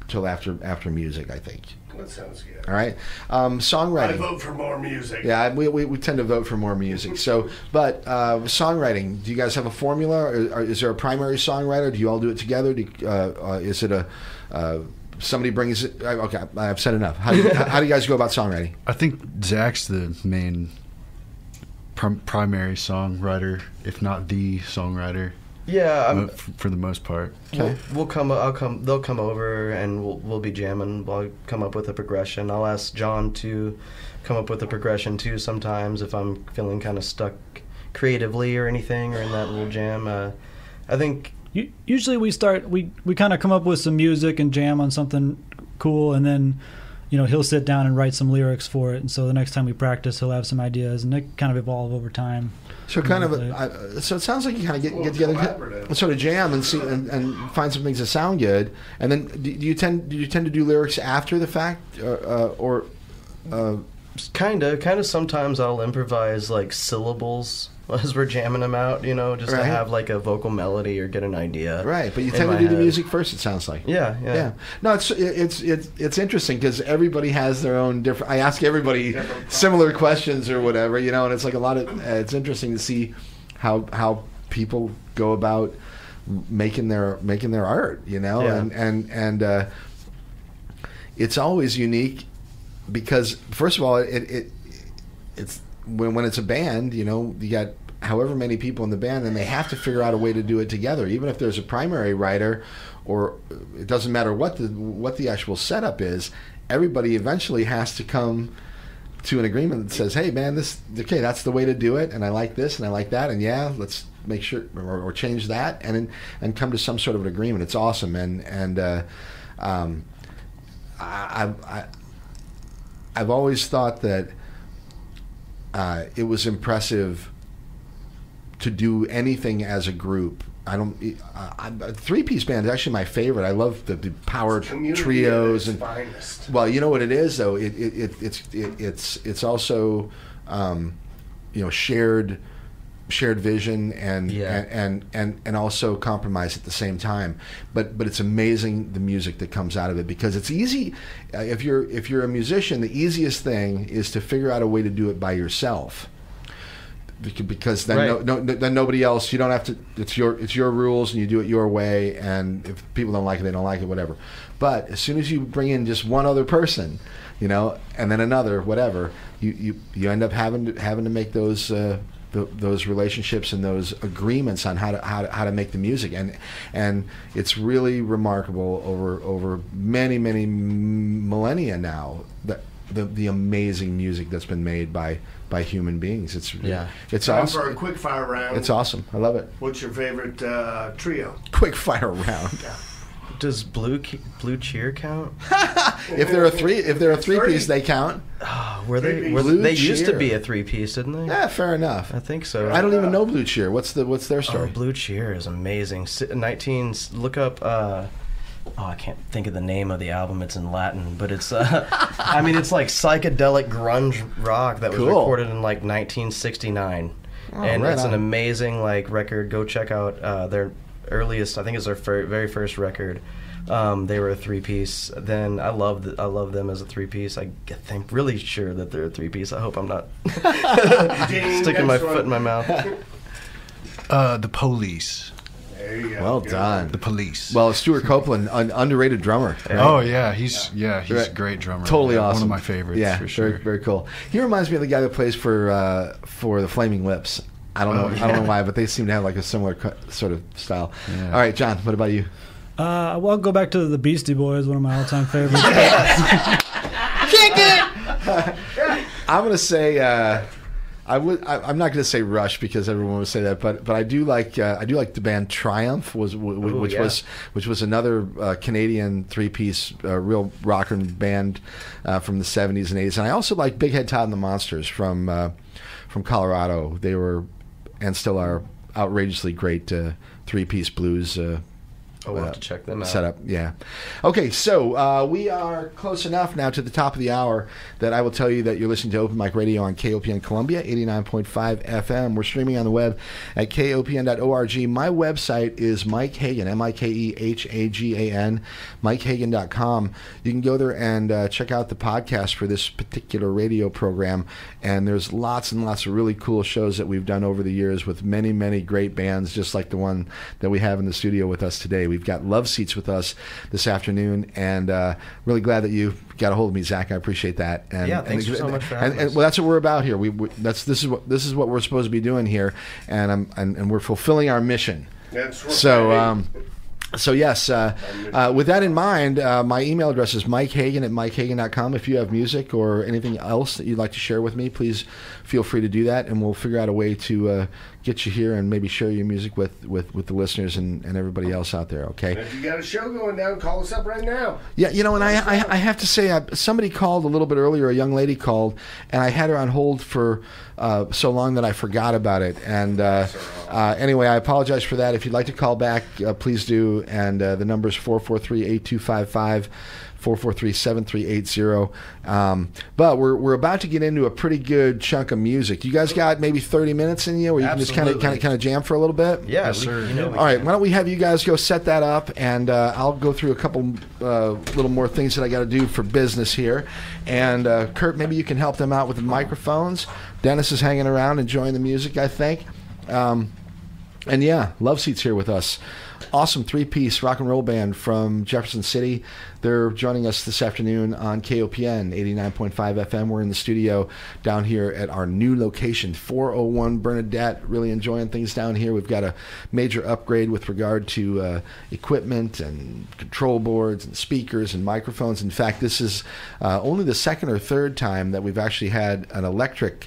till after music, I think. That sounds good. All right. I Songwriting. vote for more music. Yeah, we tend to vote for more music. So, but songwriting. Do you guys have a formula? Or is there a primary songwriter? Do you all do it together? Is it somebody brings it? Okay, I've said enough. How do you guys go about songwriting? I think Zach's the main primary songwriter, if not the songwriter. Yeah, for the most part. Okay. They'll come over and we'll be jamming. I'll come up with a progression. I'll ask John to come up with a progression too sometimes if I'm feeling kind of stuck creatively or anything, or in that little jam. I think Usually we kind of come up with some music and jam on something cool, and then he'll sit down and write some lyrics for it. And so the next time we practice, he'll have some ideas, and they kind of evolve over time. So so it sounds like you kind of get together, and sort of jam and see and find some things that sound good. And then do you tend to do lyrics after the fact, or kind of sometimes I'll improvise like syllables as we're jamming them out, just to have like a vocal melody or get an idea. Right, but you tend to do the music first. It sounds like. Yeah. No, it's interesting because everybody has their own different. I ask everybody similar questions or whatever, and it's like a lot of. It's interesting to see how people go about making their art, and it's always unique because first of all, it's when it's a band, you got however many people in the band, and they have to figure out a way to do it together. Even if there's a primary writer, or it doesn't matter what the actual setup is, everybody eventually has to come to an agreement that says, "Hey, man, that's the way to do it, and I like this and I like that, and yeah, let's make sure or change that, and come to some sort of an agreement." It's awesome, and I've always thought that it was impressive to do anything as a group. A three-piece band is actually my favorite. I love the power trios and finest. Well, you know what it is though. It's also shared vision and also compromise at the same time. But it's amazing the music that comes out of it, because it's easy. If you're a musician, the easiest thing is to figure out a way to do it by yourself. Because then then nobody else, you don't have to. It's your rules, and you do it your way. And if people don't like it, they don't like it, whatever. But as soon as you bring in just one other person, and then another, whatever, you end up having to make those relationships and those agreements on how to make the music, and it's really remarkable over many millennia now that the amazing music that's been made by human beings. It's Time awesome. for a quick fire round. It's awesome. I love it. What's your favorite trio? Quick fire round. Does Blue Cheer count? If they're a three-piece, they count. They used to be a three-piece, didn't they? Yeah, fair enough. I think so. I don't even know Blue Cheer. What's their story? Blue Cheer is amazing. Look up. I can't think of the name of the album. It's in Latin, but it's it's like psychedelic grunge rock that was recorded in like 1969, and it's an amazing record. Go check out their earliest. I think it's their very first record. They were a three-piece. Then I love them as a three-piece. I think really sure that they're a three-piece. I hope I'm not sticking my foot in my mouth. The Police. There you go. Well done. The Police. Well, Stuart Copeland, an underrated drummer. Right? Oh yeah, he's a great drummer. Totally awesome. One of my favorites. Yeah, for sure. Very, very cool. He reminds me of the guy that plays for the Flaming Lips. I don't know why, but they seem to have like a similar sort of style. Yeah. All right, John, what about you? Well, I'll go back to the Beastie Boys, one of my all-time favorites. Kick it! I'm gonna say I'm not going to say Rush because everyone would say that, but I do like the band Triumph, which was another Canadian three-piece real rocker band from the 70s and 80s, and I also like Big Head Todd and the Monsters from Colorado. They were and still are outrageously great three-piece blues. I'll have to check them out. Setup, yeah. Okay, so we are close enough now to the top of the hour that I will tell you that you're listening to Open Mic Radio on KOPN Columbia, 89.5 FM. We're streaming on the web at kopn.org. My website is Mike Hagan, MikeHagan, MikeHagan.com. You can go there and check out the podcast for this particular radio program, and there's lots and lots of really cool shows that we've done over the years with many, many great bands, just like the one that we have in the studio with us today. We've got Love Seats with us this afternoon, and really glad that you got a hold of me, Zach. I appreciate that. And, yeah, thanks so much for having us. Well, that's what we're about here. This is what we're supposed to be doing here, and we're fulfilling our mission. That's right. So yes, with that in mind, my email address is mikehagan@mikehagan.com. If you have music or anything else that you'd like to share with me, please feel free to do that, and we'll figure out a way to get you here and maybe share your music with the listeners and everybody else out there, okay? If you got a show going down, call us up right now. Yeah, and I have to say, somebody called a little bit earlier, a young lady called, and I had her on hold for so long that I forgot about it. And anyway, I apologize for that. If you'd like to call back, please do. And the number is 443-8255. 443-7380. But we're about to get into a pretty good chunk of music. You guys got maybe 30 minutes in you, where you can just kind of jam for a little bit? Yeah, yes, sir. All right, why don't we have you guys go set that up, and I'll go through a couple little more things that I got to do for business here. And Kurt, maybe you can help them out with the microphones. Dennis is hanging around enjoying the music, I think. And yeah, Love Seats here with us. Awesome three-piece rock and roll band from Jefferson City. They're joining us this afternoon on KOPN 89.5 FM. We're in the studio down here at our new location, 401 Bernadette. Really enjoying things down here. We've got a major upgrade with regard to equipment and control boards and speakers and microphones. In fact, this is only the second or third time that we've actually had an electric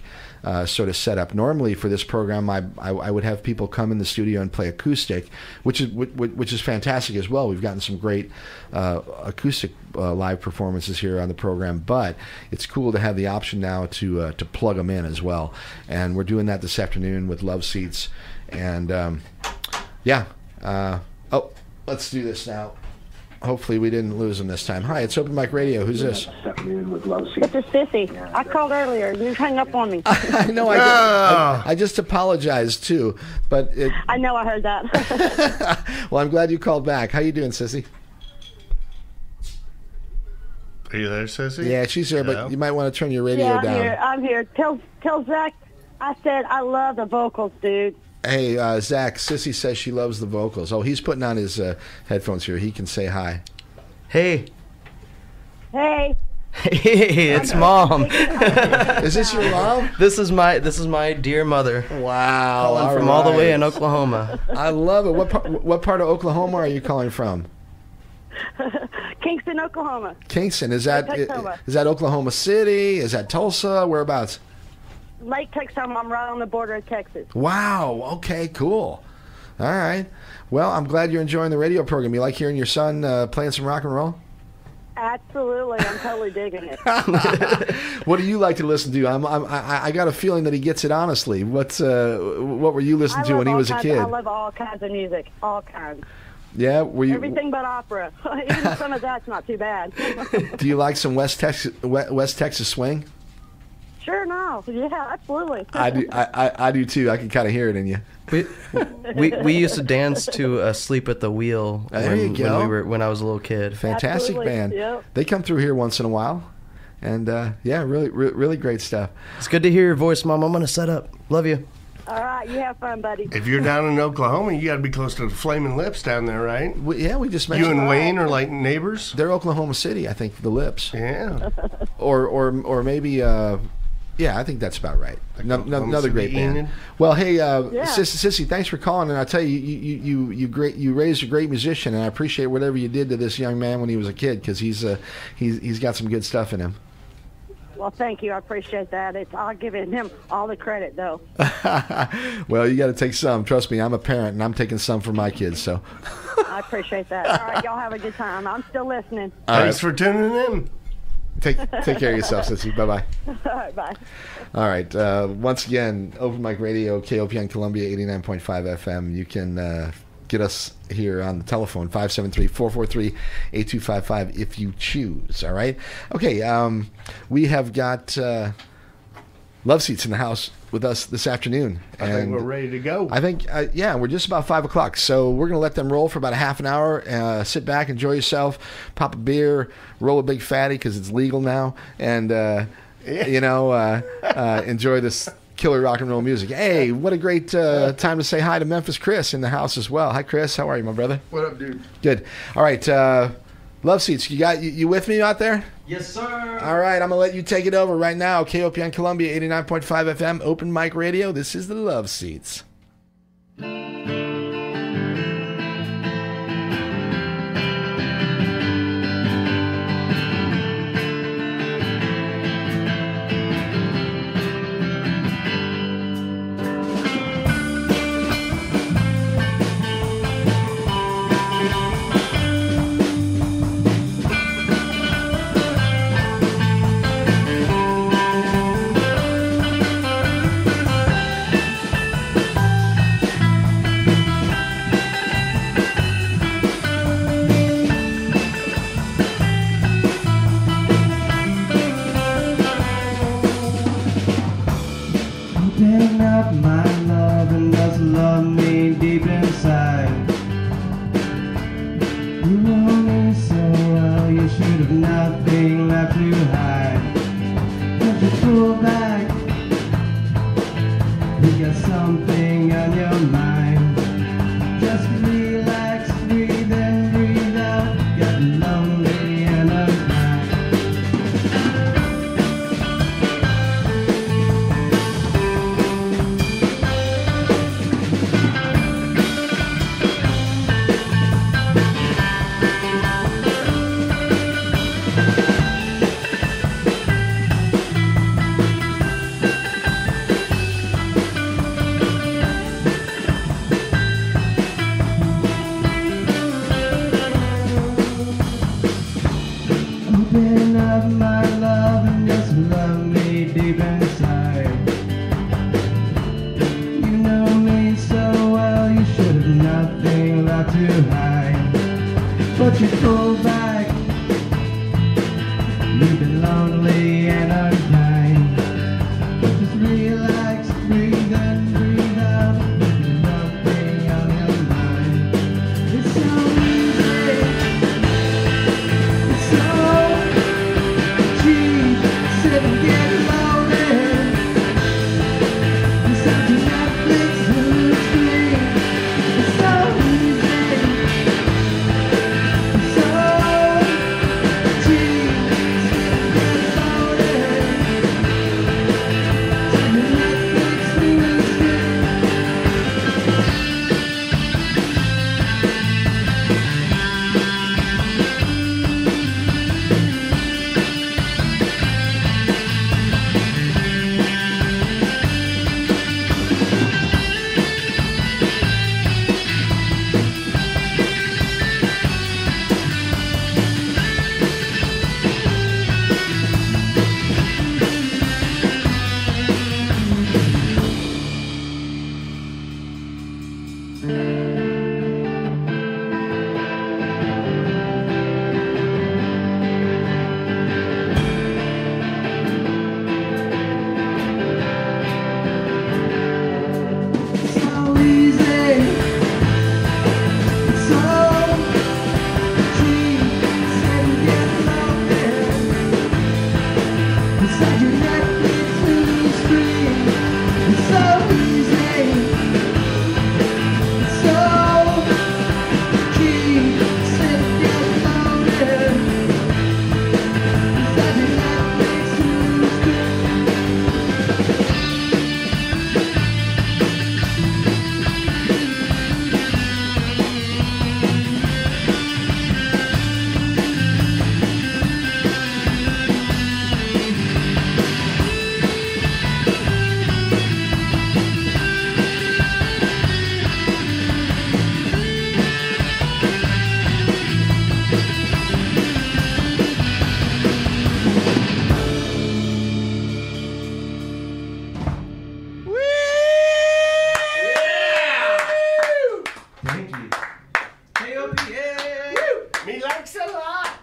sort of setup. Normally for this program, I would have people come in the studio and play acoustic, which is fantastic as well. We've gotten some great acoustic live performances here on the program, but it's cool to have the option now to plug them in as well. And we're doing that this afternoon with Love Seats. And let's do this now. Hopefully we didn't lose them this time. Hi, it's Open Mic Radio. Who's this? This is Sissy. I called earlier. You hung up on me. I know. I just apologized too, but I know. I heard that. Well, I'm glad you called back. How you doing, Sissy? Are you there, Sissy? Yeah, she's here, but you might want to turn your radio down. I'm here. Tell Zach I said I love the vocals, dude. Hey, Zach, Sissy says she loves the vocals. Oh, he's putting on his headphones here. He can say hi. Hey. Hey. Hey, it's Mom. Is this your mom? This is my dear mother. Wow. Calling from all the way in Oklahoma. I love it. What part of Oklahoma are you calling from? Kingston, Oklahoma. Kingston. Is that Oklahoma City? Is that Tulsa? Whereabouts? Lake Texoma. I'm right on the border of Texas. Wow. Okay, cool. All right. Well, I'm glad you're enjoying the radio program. You like hearing your son playing some rock and roll? Absolutely. I'm totally digging it. What do you like to listen to? I got a feeling that he gets it honestly. What were you listening to when he was a kid? I love all kinds of music. All kinds. Yeah, were you everything but opera? Even some of that's not too bad. Do you like some West Texas swing? Sure, no. Yeah, absolutely. I do too. I can kind of hear it in you. We used to dance to "Sleep at the Wheel" when I was a little kid. Fantastic band. Yep. They come through here once in a while, and really great stuff. It's good to hear your voice, Mom. I'm gonna set up. Love you. All right, you have fun, buddy. If you're down in Oklahoma, you got to be close to the Flaming Lips down there, right? We just mentioned you and Wayne are like neighbors. They're Oklahoma City, I think. The Lips. Yeah. or maybe. Yeah, I think that's about right. Another great band. Well, hey, Sissy, thanks for calling. And I tell you, you raised a great musician, and I appreciate whatever you did to this young man when he was a kid, because he's got some good stuff in him. Well, thank you. I appreciate that. I'll give him all the credit, though. Well, you got to take some. Trust me, I'm a parent, and I'm taking some for my kids. So. I appreciate that. All right, y'all have a good time. I'm still listening. Thanks for tuning in. Take care of yourself, Sissy. Bye-bye. All right, bye. All right. Once again, Open Mic Radio, KOPN Columbia, 89.5 FM. You can get us here on the telephone, 573-443-8255 if you choose. All right? Okay. We have got Love Seats in the house with us this afternoon. I think we're ready to go. I think, we're just about 5 o'clock. So we're going to let them roll for about a half an hour. Sit back, enjoy yourself, pop a beer, roll a big fatty because it's legal now, and, enjoy this killer rock and roll music. Hey, what a great time to say hi to Memphis Chris in the house as well. Hi, Chris. How are you, my brother? What up, dude? Good. All right. Love Seats, you with me out there? Yes, sir. All right, I'm going to let you take it over right now. KOPN Columbia, 89.5 FM, Open Mic Radio. This is the Love Seats. Open up my love and just love me deep inside. You know me so well, you should have nothing left to hide. Don't you pull back, you got something on your mind. Just relax, breathe in, breathe out. Got lonely and unkind. Open up my love and just love me deep inside. You know me so well, you should have nothing left to hide. But you pull back, you've been lonely and unkind. But just relax, breathe in, breathe out. There's nothing on your mind. It's so easy. It's so cheap. Sit and get loaded. It's up to Netflix and stream. It's so easy. It's so Thank you. K-O-P-A. Me likes a lot.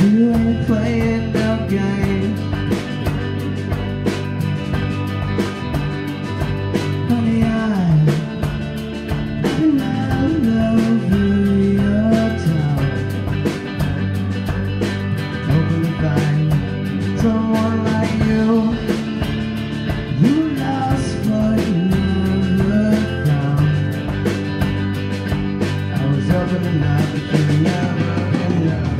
You ain't playing no games. Honey, I've been all over your town, hoping to find someone like you. You lost but never found. I was hoping enough, but you never enough.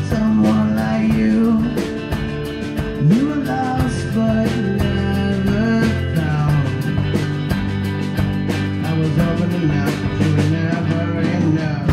Someone like you, you were lost but never found. I was hoping enough, but you were never enough.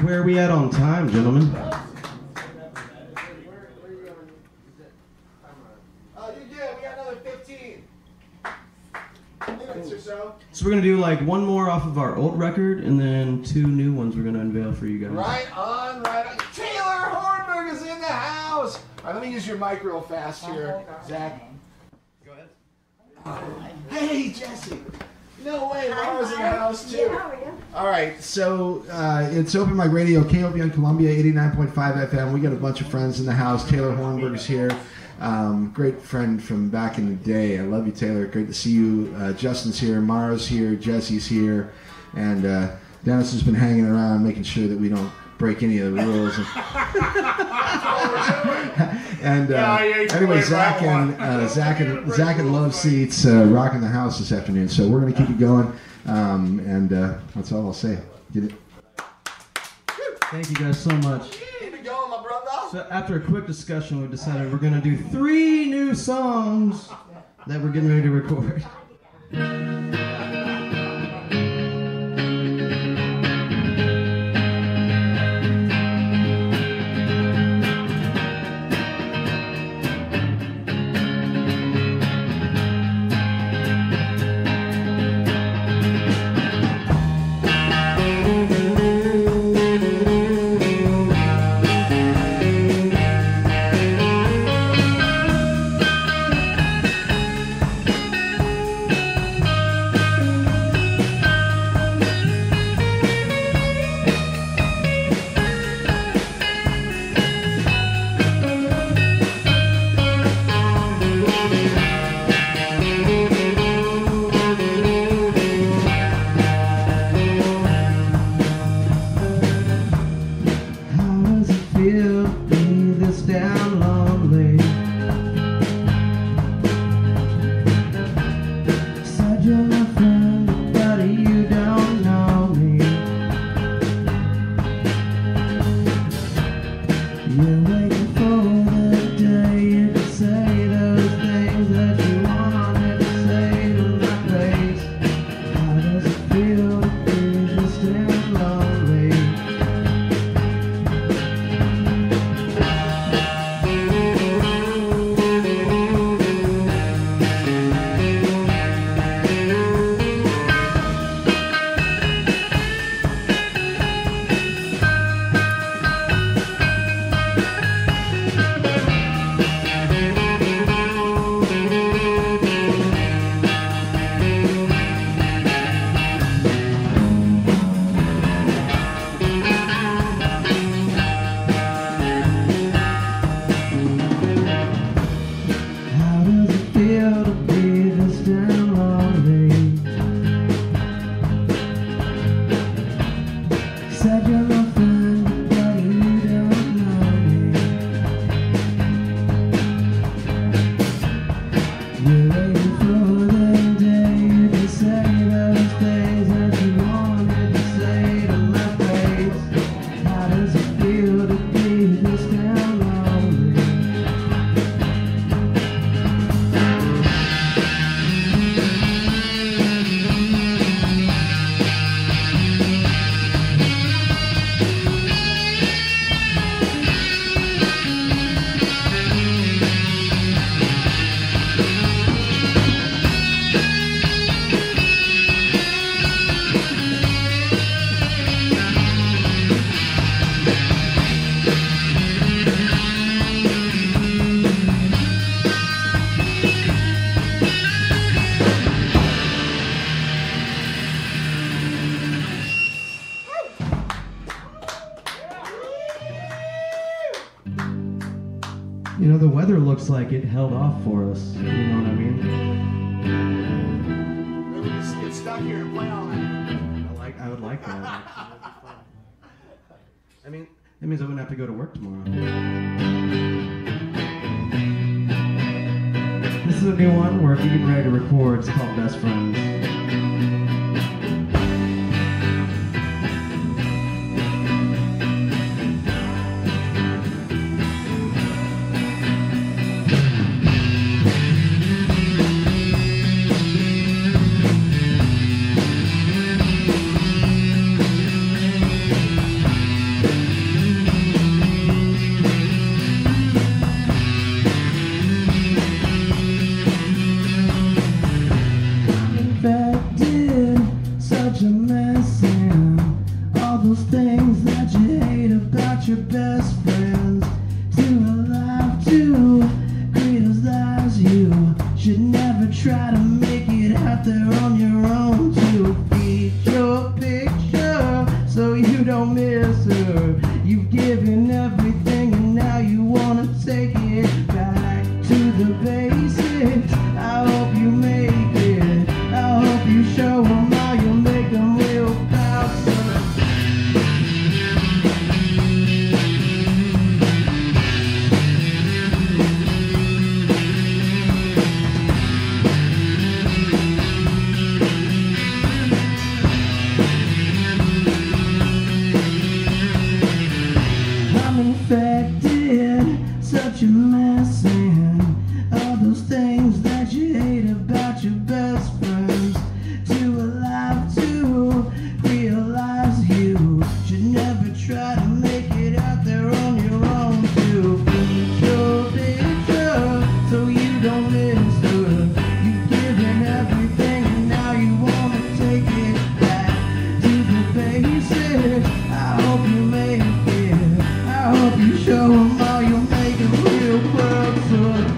Where are we at on time, gentlemen? So we're going to do like one more off of our old record and then two new ones we're going to unveil for you guys. Right on, right on. Taylor Hornberg is in the house. All right, let me use your mic real fast here, Zach. Go ahead. Hey, Jesse. No way, Laura's in the house too. How are you? All right, so it's Open Mic Radio, KOBN Columbia, 89.5 FM. We got a bunch of friends in the house. Taylor Hornberg is here. Great friend from back in the day. I love you, Taylor. Great to see you. Justin's here. Mara's here. Jesse's here. And Dennis has been hanging around making sure that we don't break any of the rules. And anyway, Zach and Love Seats rocking the house this afternoon. So we're going to keep it going. And that's all I'll say. Get it. Thank you guys so much. Keep it going, my brother. So after a quick discussion, we decided we're going to do 3 new songs that we're getting ready to record. You're waiting for the day you can say those things that you wanted to say to my face. How does it feel to be just damn lonely? How does it feel to be this damn lonely? Said you're my friend, but you don't know me. You're waiting for the day you can say those things that you wanted to say to my face. How does it feel to be this damn lonely? You know, the weather looks like it held off for us. You know what I mean? Really, just get stuck here and play all night. I would like that. I mean, that means I wouldn't have to go to work tomorrow. This is a new one we're getting ready to record. It's called Best Friends. Infected, such a mess, and all those things that you hate about your best friends. Too alive to criticize you. Should never try to make it out there on your own. To feed your picture so you don't miss her. You've given everything and now you wanna take it back to the basics. I hope you make it. I hope you show them how you make them real proud. I'm infected, such a mess, and all those things that you hate about your best friends. Too alive to realize you should never try to make it out there on your own. To paint your picture so you don't miss her. You've given everything and now you wanna take it back to the basics. I hope you make it. I hope you show them how you make it real close.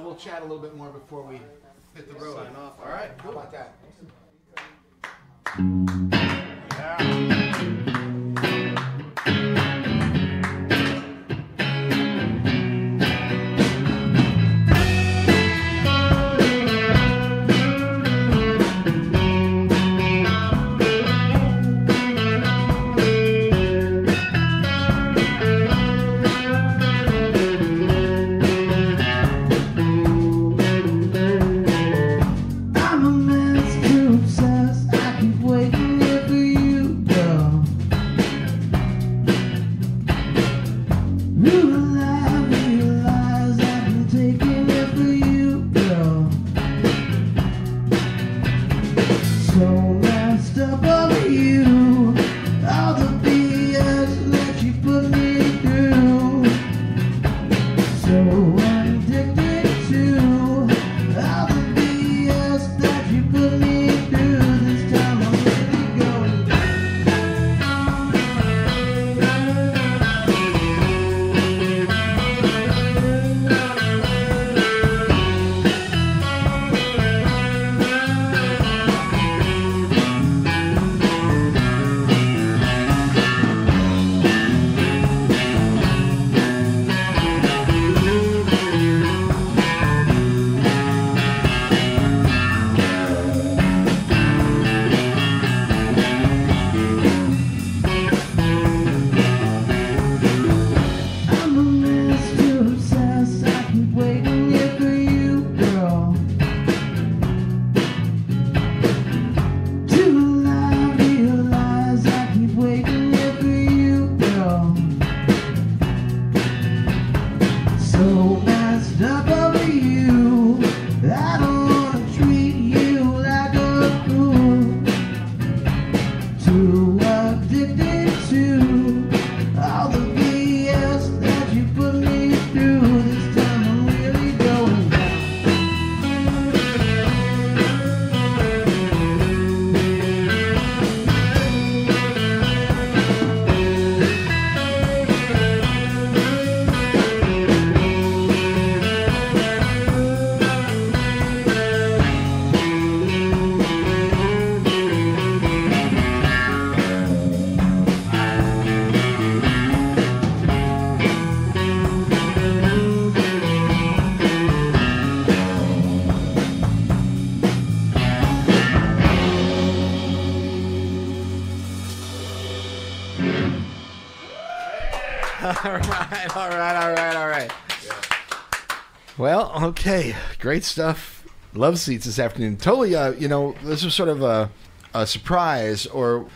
we'll chat a little bit more before we hit the road. Sign off. All right. How about that? I'm a mess too obsessed. I keep waiting here for you, girl. Realize I've been taking it for you, girl. So messed up over you. All the BS that you put me through. So addicted to all the BS that you put me through. This time I'm really going I'm a mess too obsessed. I keep waiting here for you, girl. Till I realize I keep waiting here for you, girl. So messed up over you. I don't wanna treat you like a fool. Too addicted to all the BS that you put me through. This time I'm really going down. All right. Well, okay, great stuff. Love seats this afternoon. Totally, this was sort of a surprise, or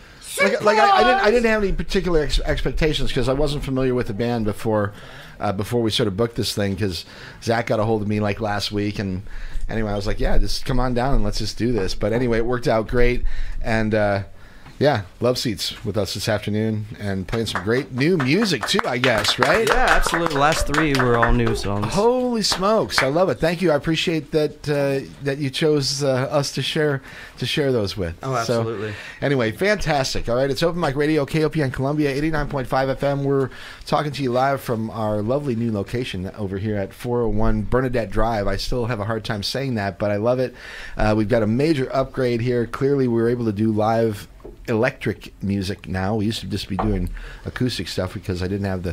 like I didn't have any particular expectations because I wasn't familiar with the band before we sort of booked this thing, because Zach got a hold of me like last week, and anyway I was like, yeah, just come on down and let's just do this. But anyway, it worked out great, and yeah, Love Seats with us this afternoon and playing some great new music too, I guess, right? Yeah, absolutely. The last three were all new songs. Holy smokes, I love it. Thank you. I appreciate that that you chose us to share those with. Oh, absolutely. So, anyway, fantastic. All right, it's Open Mic Radio, KOPN Columbia, 89.5 FM. We're talking to you live from our lovely new location over here at 401 Bernadette Drive. I still have a hard time saying that, but I love it. We've got a major upgrade here. Clearly, we were able to do live electric music now. We used to just be doing acoustic stuff because I didn't have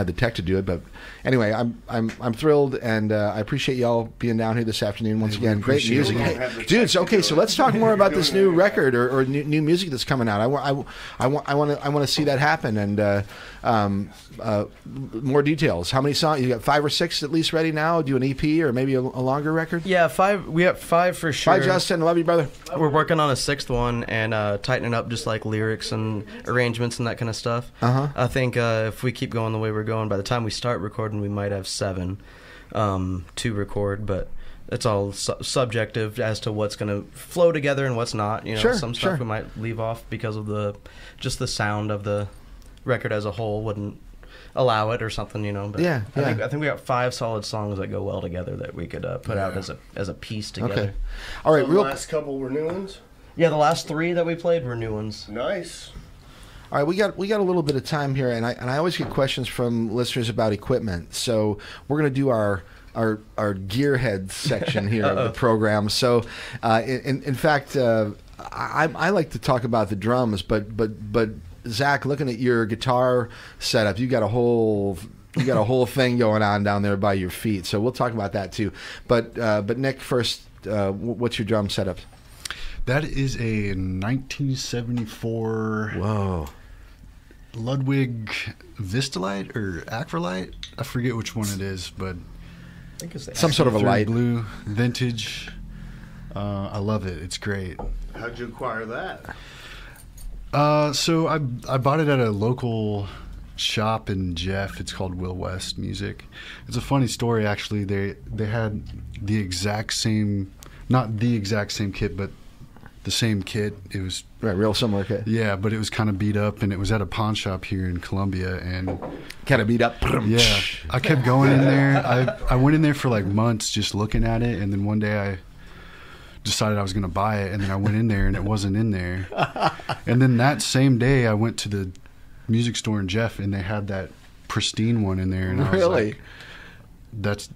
the tech to do it. But anyway, I'm thrilled, and I appreciate y'all being down here this afternoon once again. Great music, hey, dudes. Okay, so let's talk more about this new record or new music that's coming out. I want to see that happen, and more details. How many songs? You got 5 or 6 at least ready now? Do an EP or maybe a longer record? Yeah, 5. We have 5 for sure. Bye, Justin. Love you, brother. We're working on a 6th one and tightening up just like lyrics and arrangements and that kind of stuff. I think if we keep going the way we're going, by the time we start recording, we might have 7 to record, but it's all subjective as to what's going to flow together and what's not. You know, some stuff we might leave off because of the sound of the record as a whole wouldn't allow it or something, you know. But I think we got 5 solid songs that go well together that we could put out as a piece together. Okay. All right. So the last couple were new ones? Yeah, the last 3 that we played were new ones. Nice. All right, we got a little bit of time here, and I always get questions from listeners about equipment. So we're going to do our gearhead section here of the program. So, in fact, I like to talk about the drums, but Zach, looking at your guitar setup, you got a whole thing going on down there by your feet. So we'll talk about that too. But Nick, first, what's your drum setup? That is a 1974. Whoa. Ludwig Vistalite or Acrolite. I forget which one it is, but I think it's some sort of a light blue vintage. I love it. It's great. How'd you acquire that? So I bought it at a local shop in Jeff. It's called Will West Music. It's a funny story, actually. They had the exact same, not the exact same kit, but the same kit. It was right, real similar kit. Yeah, but it was kind of beat up, and it was at a pawn shop here in Columbia, and kind of beat up. Yeah, I kept going in there. I went in there for like months just looking at it, and then one day I decided I was going to buy it, and then I went in there and it wasn't in there. And then that same day I went to the music store in Jeff, and they had that pristine one in there, and I was like,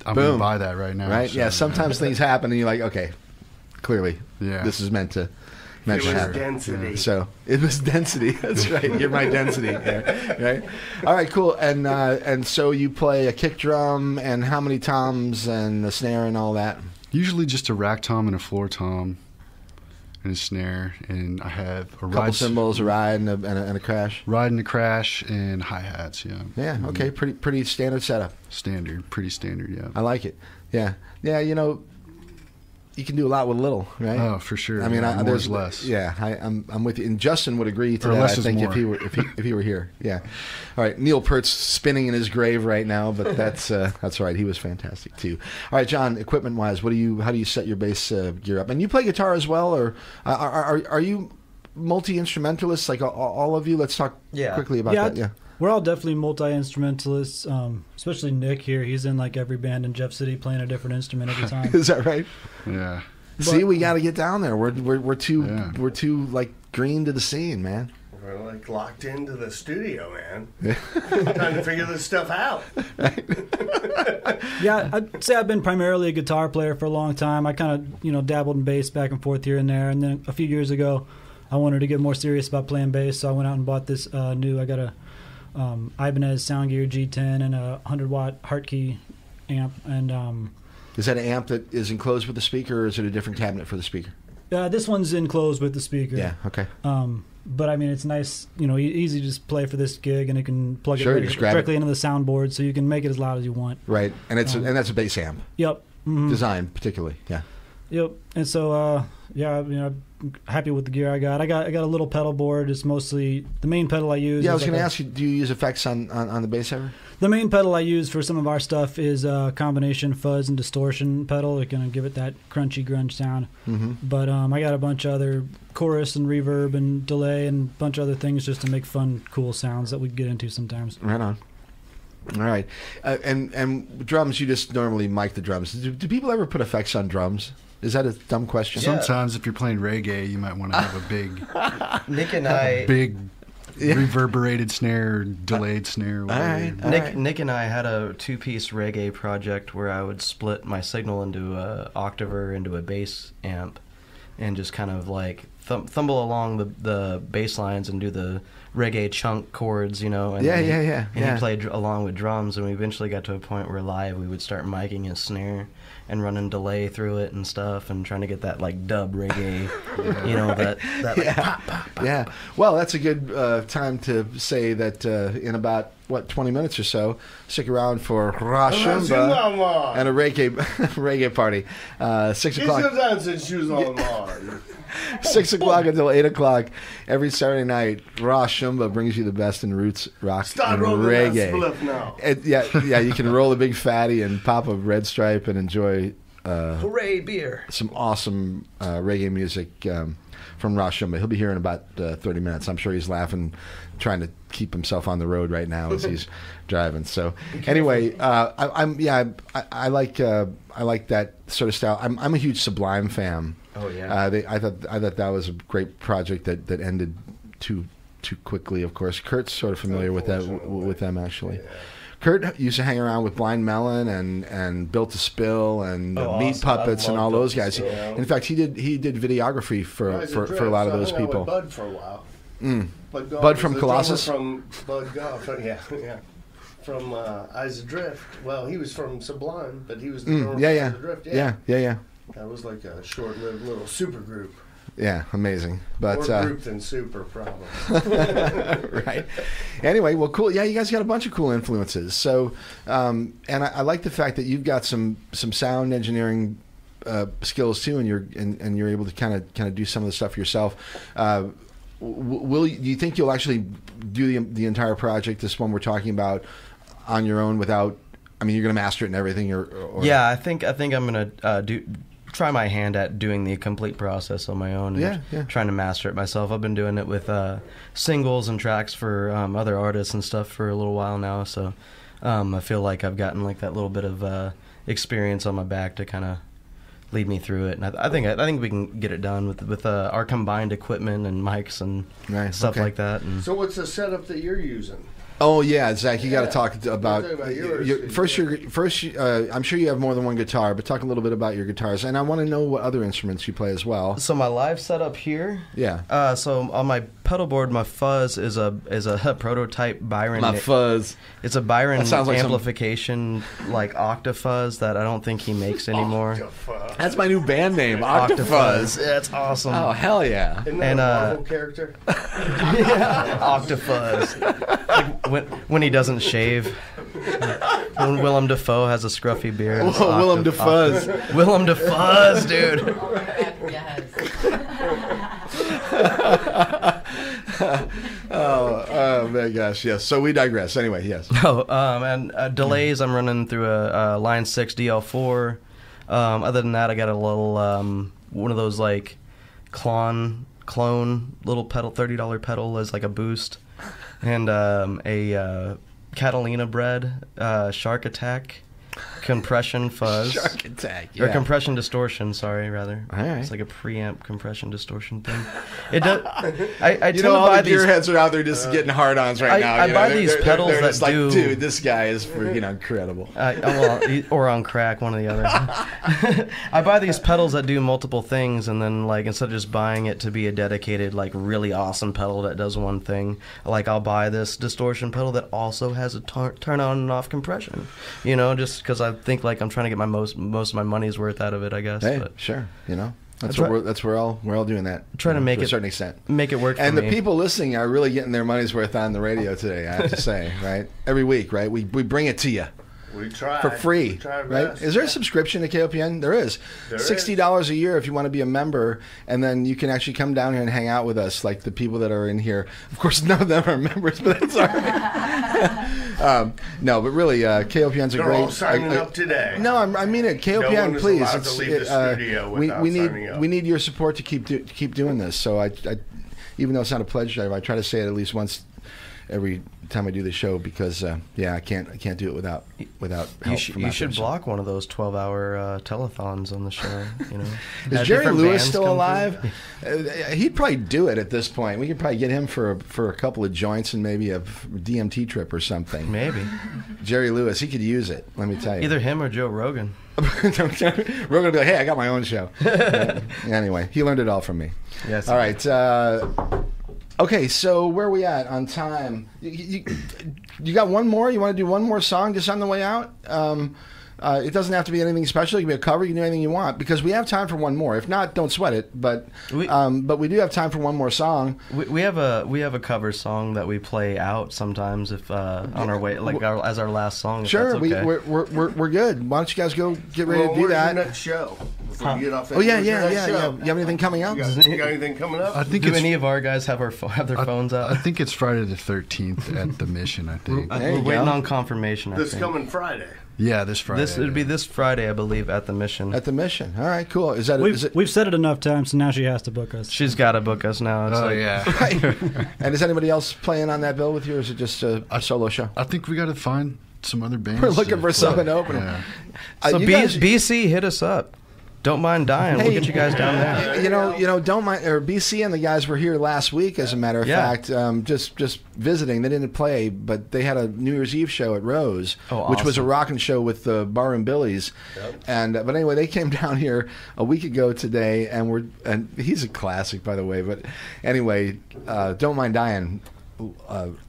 I'm going to buy that right now. Right? So, yeah, sometimes things happen and you're like, okay, clearly this is meant to happen. Density. Yeah. So it was density. That's right. You're my density. Yeah. Right. All right. Cool. And so you play a kick drum and how many toms and the snare and all that? Usually just a rack tom and a floor tom and a snare, and I have a couple cymbals, a ride, and a crash. Ride and a crash and hi hats. Yeah. Yeah. Okay. Pretty standard setup. Pretty standard. Yeah. I like it. Yeah. Yeah. You know, you can do a lot with little, right? Oh, for sure. I mean, there's less. Yeah, I'm with you. And Justin would agree to or that. Less I think is more. if he were here. Yeah. All right. Neil Peart's spinning in his grave right now, but that's all right. He was fantastic too. All right, John. Equipment wise, how do you set your bass gear up? And you play guitar as well, or are you multi instrumentalists like all of you? Let's talk quickly about that. Yeah. We're all definitely multi-instrumentalists, especially Nick here. He's in like every band in Jeff City playing a different instrument every time. Is that right? Yeah. See, we got to get down there. We're too like green to the scene, man. We're like locked into the studio, man. Trying to figure this stuff out. Yeah, I'd say I've been primarily a guitar player for a long time. I kind of dabbled in bass back and forth here and there. And then a few years ago, I wanted to get more serious about playing bass, so I went out and bought this I got a Ibanez Soundgear G10 and a 100-watt Hartkey amp. And is that an amp that is enclosed with the speaker, or is it a different cabinet for the speaker? This one's enclosed with the speaker. Yeah, okay. But I mean, it's nice, easy to just play for this gig, and it can plug it directly into the soundboard, so you can make it as loud as you want. Right, and that's a bass amp. Yep. Mm-hmm. Designed particularly, yeah. Yep, and so I'm happy with the gear I got. I got a little pedal board. It's mostly the main pedal I use. Yeah, I was going to ask you, do you use effects on the bass ever? The main pedal I use for some of our stuff is a combination fuzz and distortion pedal. It's going to give it that crunchy grunge sound. Mm-hmm. But I got a bunch of other chorus and reverb and delay and a bunch of other things just to make fun, cool sounds that we get into sometimes. Right on. All right, and drums. You just normally mic the drums. Do people ever put effects on drums? Is that a dumb question? Yeah. Sometimes, if you're playing reggae, you might want to have a big, Nick and I, reverberated snare, delayed snare. Nick and I had a two-piece reggae project where I would split my signal into a octaver into a bass amp, and just kind of like thumble along the bass lines and do the reggae chunk chords, And And he played along with drums, and we eventually got to a point where live we would start miking his snare and running delay through it and stuff, and trying to get that like dub reggae, that like pop, pop, pop. Yeah. Well, that's a good time to say that in about 20 minutes or so, stick around for Rashumba and a reggae party. 6 o'clock. 6 o'clock until 8 o'clock every Saturday night. Rashumba brings you the best in roots rock and reggae. Now. You can roll a big fatty and pop a red stripe and enjoy hooray beer. Some awesome reggae music from Rashumba. He'll be here in about 30 minutes. I'm sure he's laughing, trying to keep himself on the road right now as he's driving. So anyway, I like that sort of style. I'm a huge Sublime fan. Oh yeah. I thought that was a great project that ended too too quickly, of course. Kurt's sort of familiar with them actually. Kurt used to hang around with Blind Melon and Built to Spill and Meat Puppets and all those guys. In fact, he did videography for a lot of those people. Bud for a while. Bud from Colossus. From Bud Goff, yeah. From Eyes Adrift. Well, he was from Sublime, but he was the drummer from Eyes Adrift. Yeah. That was like a short-lived little super group. Yeah, amazing. But more group than super, probably. Right. Anyway, well, cool. Yeah, you guys got a bunch of cool influences. So, and I like the fact that you've got some sound engineering skills too, and you're able to kind of do some of the stuff yourself. Do you think you'll actually do the entire project, this one we're talking about, on your own without? I mean, you're going to master it and everything, or yeah, I think I'm going to try my hand at doing the complete process on my own. And trying to master it myself. I've been doing it with singles and tracks for other artists and stuff for a little while now. So I feel like I've gotten like that little bit of experience on my back to kind of lead me through it. And I think we can get it done with our combined equipment and mics and stuff like that. And so what's the setup that you're using? Oh yeah, Zach, you got to talk about first. I'm sure you have more than one guitar, but talk a little bit about your guitars, and I want to know what other instruments you play as well. So my live setup here. Yeah. So on my pedal board, my fuzz is a prototype Byron. My fuzz. It's a Byron like amplification, like Octafuzz, that I don't think he makes anymore. Octafuzz. That's my new band name, Octafuzz. Yeah, it's awesome. Oh hell yeah! Isn't that a Marvel character? Octafuzz. Like when he doesn't shave. When Willem Dafoe has a scruffy beard. Whoa, Willem Dafoe. Willem Dafoe, dude. Oh my gosh, yes. So we digress. Anyway, yes. And delays, I'm running through a Line 6 DL4. Other than that, I got a little one of those like clone little pedal, $30 pedal as like a boost, and a Catalina bread, Shark Attack, compression fuzz. Shark Attack, yeah. Or compression distortion, sorry, rather. All right. It's like a preamp compression distortion thing. It does. I tend know, to all buy the these gearheads are out there just getting hard-ons right now. I buy these pedals they're that just like, do. dude, this guy is freaking incredible. Or on crack, one or the other. I buy these pedals that do multiple things, and then like instead of just buying it to be a dedicated, like really awesome pedal that does one thing, like I'll buy this distortion pedal that also has a turn on and off compression. You know, just because I think like I'm trying to get my most of my money's worth out of it, I guess. Hey, but sure, you know. That's we're all doing that. Trying to make to it a certain extent, make it work. And for the me. people listening are really getting their money's worth on the radio today. I have to say, right? Every week, right? We bring it to you. We try for free, we try right? best. Is there a subscription to KOPN? There is. $60 a year if you want to be a member, and then you can actually come down here and hang out with us, like the people that are in here. Of course, none of them are members, but that's all right. No, but really, KOPN's a They're great. all signing up today. No, I mean it. KOPN, no one is please. allowed to leave the studio without signing up. We need your support to keep doing this. So I, even though it's not a pledge drive, I try to say it at least once every time I do the show, because I can't do it without help from you should others. block one of those 12-hour telethons on the show. You know, is Jerry Lewis still alive? He'd probably do it at this point. We could probably get him for a couple of joints and maybe a DMT trip or something. Maybe Jerry Lewis, he could use it. Let me tell you. Either him or Joe Rogan. Rogan will be like, "Hey, I got my own show." Anyway, he learned it all from me. Yes. All right. Okay, so where are we at on time? You got one more? You want to do one more song just on the way out? It doesn't have to be anything special. It can be a cover. You can do anything you want, because we have time for one more. If not, don't sweat it. But we do have time for one more song. We have a cover song that we play out sometimes if on our way, like as our last song. If Sure, that's okay. we're good. Why don't you guys go get ready to do that? Your next show? Before you get off that, Oh yeah. You You have anything coming up? got anything coming up? I think Do any of our guys have their phones out? I think it's Friday the 13th at the Mission. I think. We're waiting on confirmation. I This think. coming Friday. Yeah, this Friday. It would be this Friday, I believe, at the Mission. At the Mission. All right, cool. Is that We've said it enough times, so now she has to book us. She's got to book us now. It's yeah. Right. And is anybody else playing on that bill with you, or is it just a solo show? I think we got to find some other bands. We're looking for something to open. Yeah. So you guys- BC, hit us up. Don't mind dying. We'll get you guys down there. You know, don't mind. Or BC and the guys were here last week, as a matter of fact, just visiting. They didn't play, but they had a New Year's Eve show at Rose, which was a rockin' show with the Bar and Billy's. Yep. And but anyway, they came down here a week ago today, and he's a classic, by the way. But anyway, Don't Mind Dying.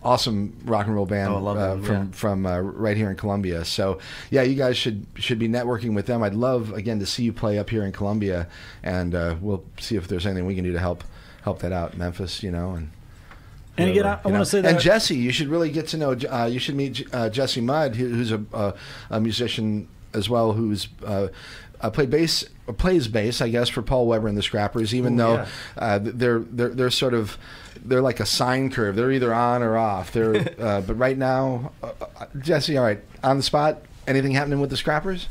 Awesome rock and roll band from right here in Columbia. So yeah, you guys should be networking with them. I'd love again to see you play up here in Columbia, and we'll see if there's anything we can do to help that out, Memphis. And again, I want to say that. And Jesse, you should really get to know. You should meet Jesse Mudd, who's a musician as well, who's plays bass, I guess, for Paul Weber and the Scrappers. Even though they're sort of. They're like a sine curve. They're either on or off. But right now, Jesse, all right, on the spot, anything happening with the Scrappers?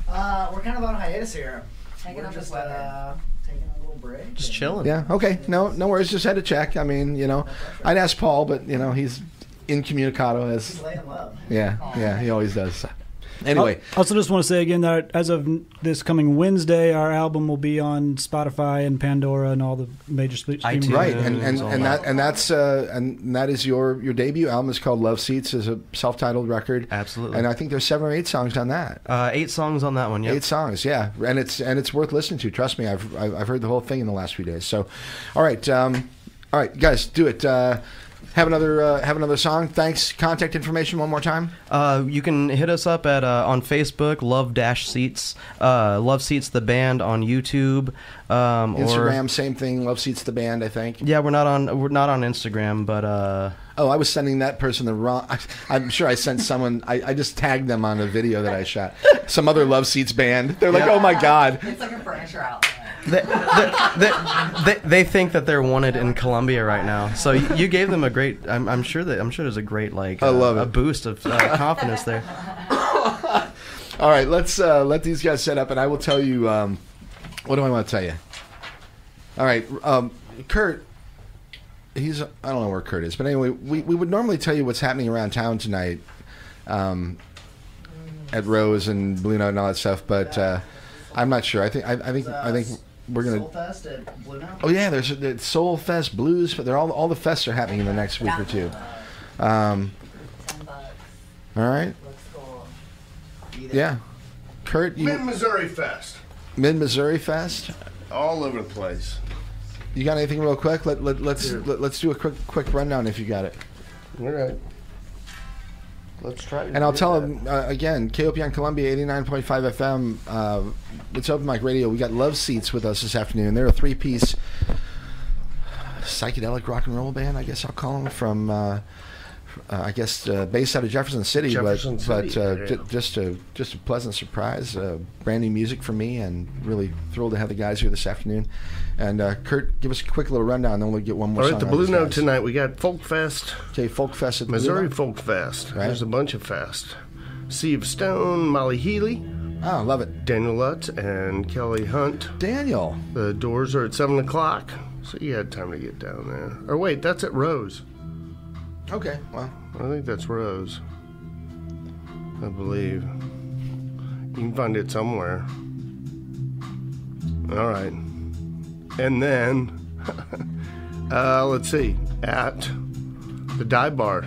We're kind of on hiatus here. Hanging up this weather. Taking a little break. Just chilling. Yeah, okay. No worries. Just had to check. I mean, I'd ask Paul, but, he's incommunicado. He's laying low. Yeah, he always does. Anyway. I also just want to say again that as of this coming Wednesday, our album will be on Spotify and Pandora and all the major streaming. Right, and that is your debut album. Is called Love Seats. Is a self-titled record. Absolutely. And I think there's 7 or 8 songs on that. 8 songs on that one. Yeah. 8 songs. Yeah, and it's worth listening to. Trust me, I've heard the whole thing in the last few days. So, all right, guys, do it. Have another song. Thanks. Contact information one more time. You can hit us up at on Facebook, Love-Seats, Love Seats the band on YouTube. Instagram, same thing. Love Seats the band, I think. Yeah, we're not on Instagram, but. Oh, I was sending that person the wrong. I'm sure I sent someone. I just tagged them on a video that I shot. Some other Love Seats band. They're like, oh my god. It's like a furniture outlet. They think that they're wanted in Columbia right now. So you gave them a great. I'm sure there's a great I love a boost of confidence there. All right, let's let these guys set up, and I will tell you. What do I want to tell you? All right, Kurt. I don't know where Kurt is, but anyway, we would normally tell you what's happening around town tonight, at Rose and Blue Note and all that stuff, but I'm not sure. I think we're gonna. Soul Fest at Blue Note? Oh yeah, there's the Soul Fest, Blues, but they're all the fests are happening in the next week or two. All right. Let's go. Yeah, Kurt. Mid-Missouri Fest. Mid-Missouri Fest. All over the place. You got anything real quick? Let's do a quick rundown if you got it. All right. Let's try. And I'll tell them again. KOP on Columbia 89.5 FM. It's Open Mic Radio. We got Love Seats with us this afternoon. They're a 3-piece psychedelic rock and roll band, I guess I'll call them, from based out of Jefferson City, but just a pleasant surprise. Brand new music for me, and really thrilled to have the guys here this afternoon. And Kurt, give us a quick little rundown, then we'll get one more. All song. right, the Blue Note tonight. We got Folk Fest. Okay, Folk Fest at the Missouri Folk Fest. Right. There's a bunch of fest. Sea of Stone, Molly Healy. Oh, love it. Daniel Lutz and Kelly Hunt. Daniel. The doors are at 7 o'clock, so you had time to get down there. Or wait, that's at Rose. Okay, well. I think that's Rose. I believe. You can find it somewhere. All right. And then, let's see, at the Dive Bar.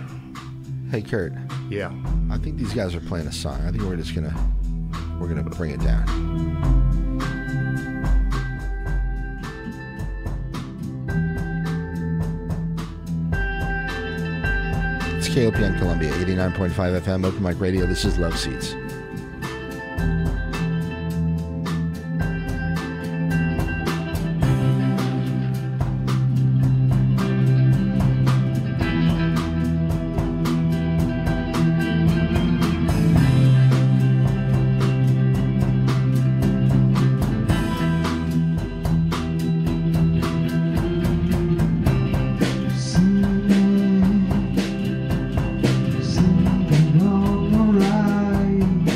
Hey, Kurt. Yeah. I think these guys are playing a song. I think we're gonna bring it down. It's KOP on Columbia 89.5 FM, Open Mic Radio. This is Love Seats. Something on the rise.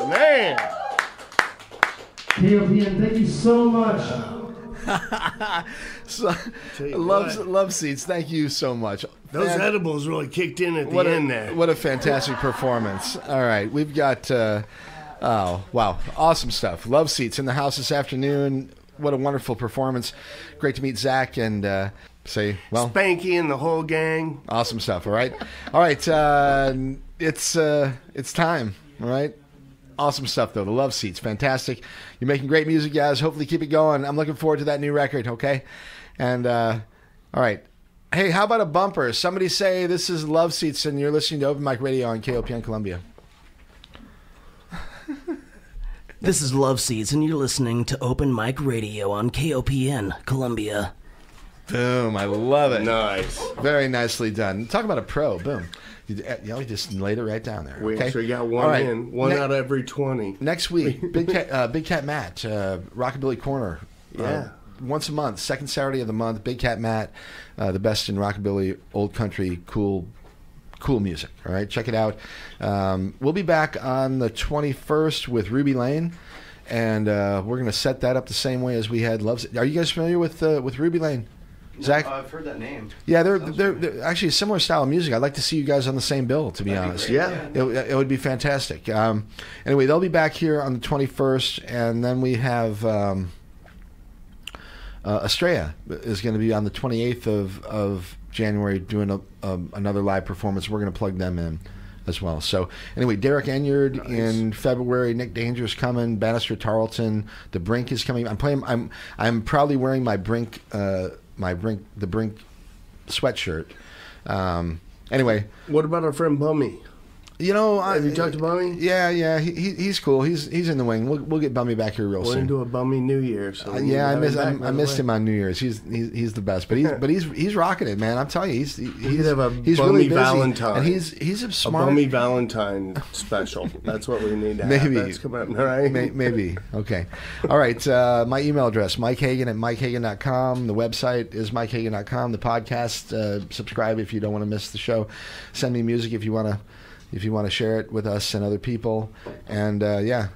man. KOPN, thank you so much. So, love seats. Thank you so much. Those edibles really kicked in at the end there. What a fantastic performance. All right, we've got, oh, wow, awesome stuff. Love seats in the house this afternoon. What a wonderful performance. Great to meet Zach and say, well. Spanky and the whole gang. Awesome stuff, all right? All right, it's time, all right? Awesome stuff, though. The Love Seats, fantastic. You're making great music, guys. Hopefully keep it going. I'm looking forward to that new record, okay? And, all right. Hey, how about a bumper? Somebody say this is Love Seats and you're listening to Open Mic Radio on KOPN Columbia. This is Love Seats and you're listening to Open Mic Radio on KOPN Columbia. Boom, I love it. Nice. Very nicely done. Talk about a pro, boom. You just laid it right down there. We okay? actually got one in. One out of every 20. Next week, Big Cat Matt, Rockabilly Corner. Yeah. Once a month, second Saturday of the month, Big Cat Matt, the best in rockabilly, old country, cool music. All right, check it out. We'll be back on the 21st with Ruby Lane, and we're going to set that up the same way as we had Loves. Are you guys familiar with Ruby Lane? Zach? No, I've heard that name. Yeah, they're actually a similar style of music. I'd like to see you guys on the same bill, to be honest. Yeah. It would be fantastic. Anyway, they'll be back here on the 21st, and then we have Estrella is going to be on the 28th of January doing another live performance. We're going to plug them in as well. So anyway, Derek Enyard in February, Nick Danger's coming, Bannister Tarleton, The Brink is coming. I'm proudly wearing my Brink the Brink sweatshirt. Anyway, what about our friend Bummy? You know, have you talked to Bummy? Yeah, he's cool. He's in the wing. We'll get Bummy back here real soon. We're into a Bummy New Year. So I missed him on New Year's. He's the best, but he's rocking it, man. I'm telling you, he's have a he's Bummy really busy, Valentine, and he's a smart Bummy Valentine special. That's what we need to have. Maybe That's coming up, right? Maybe. Okay. All right. My email address, Mike Hagan at MikeHagan.com. The website is MikeHagan.com. The podcast, subscribe if you don't want to miss the show. Send me music if you want to share it with us and other people. And,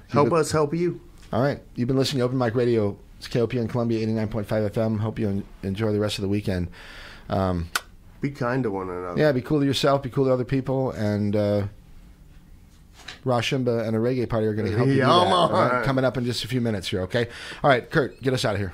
help us help you. All right. You've been listening to Open Mic Radio. It's KOPN Columbia 89.5 FM. Hope you enjoy the rest of the weekend. Be kind to one another. Yeah, be cool to yourself. Be cool to other people. And Rashimba and a reggae party are going to help you do that. All right? Coming up in just a few minutes here, okay? All right, Kurt, get us out of here.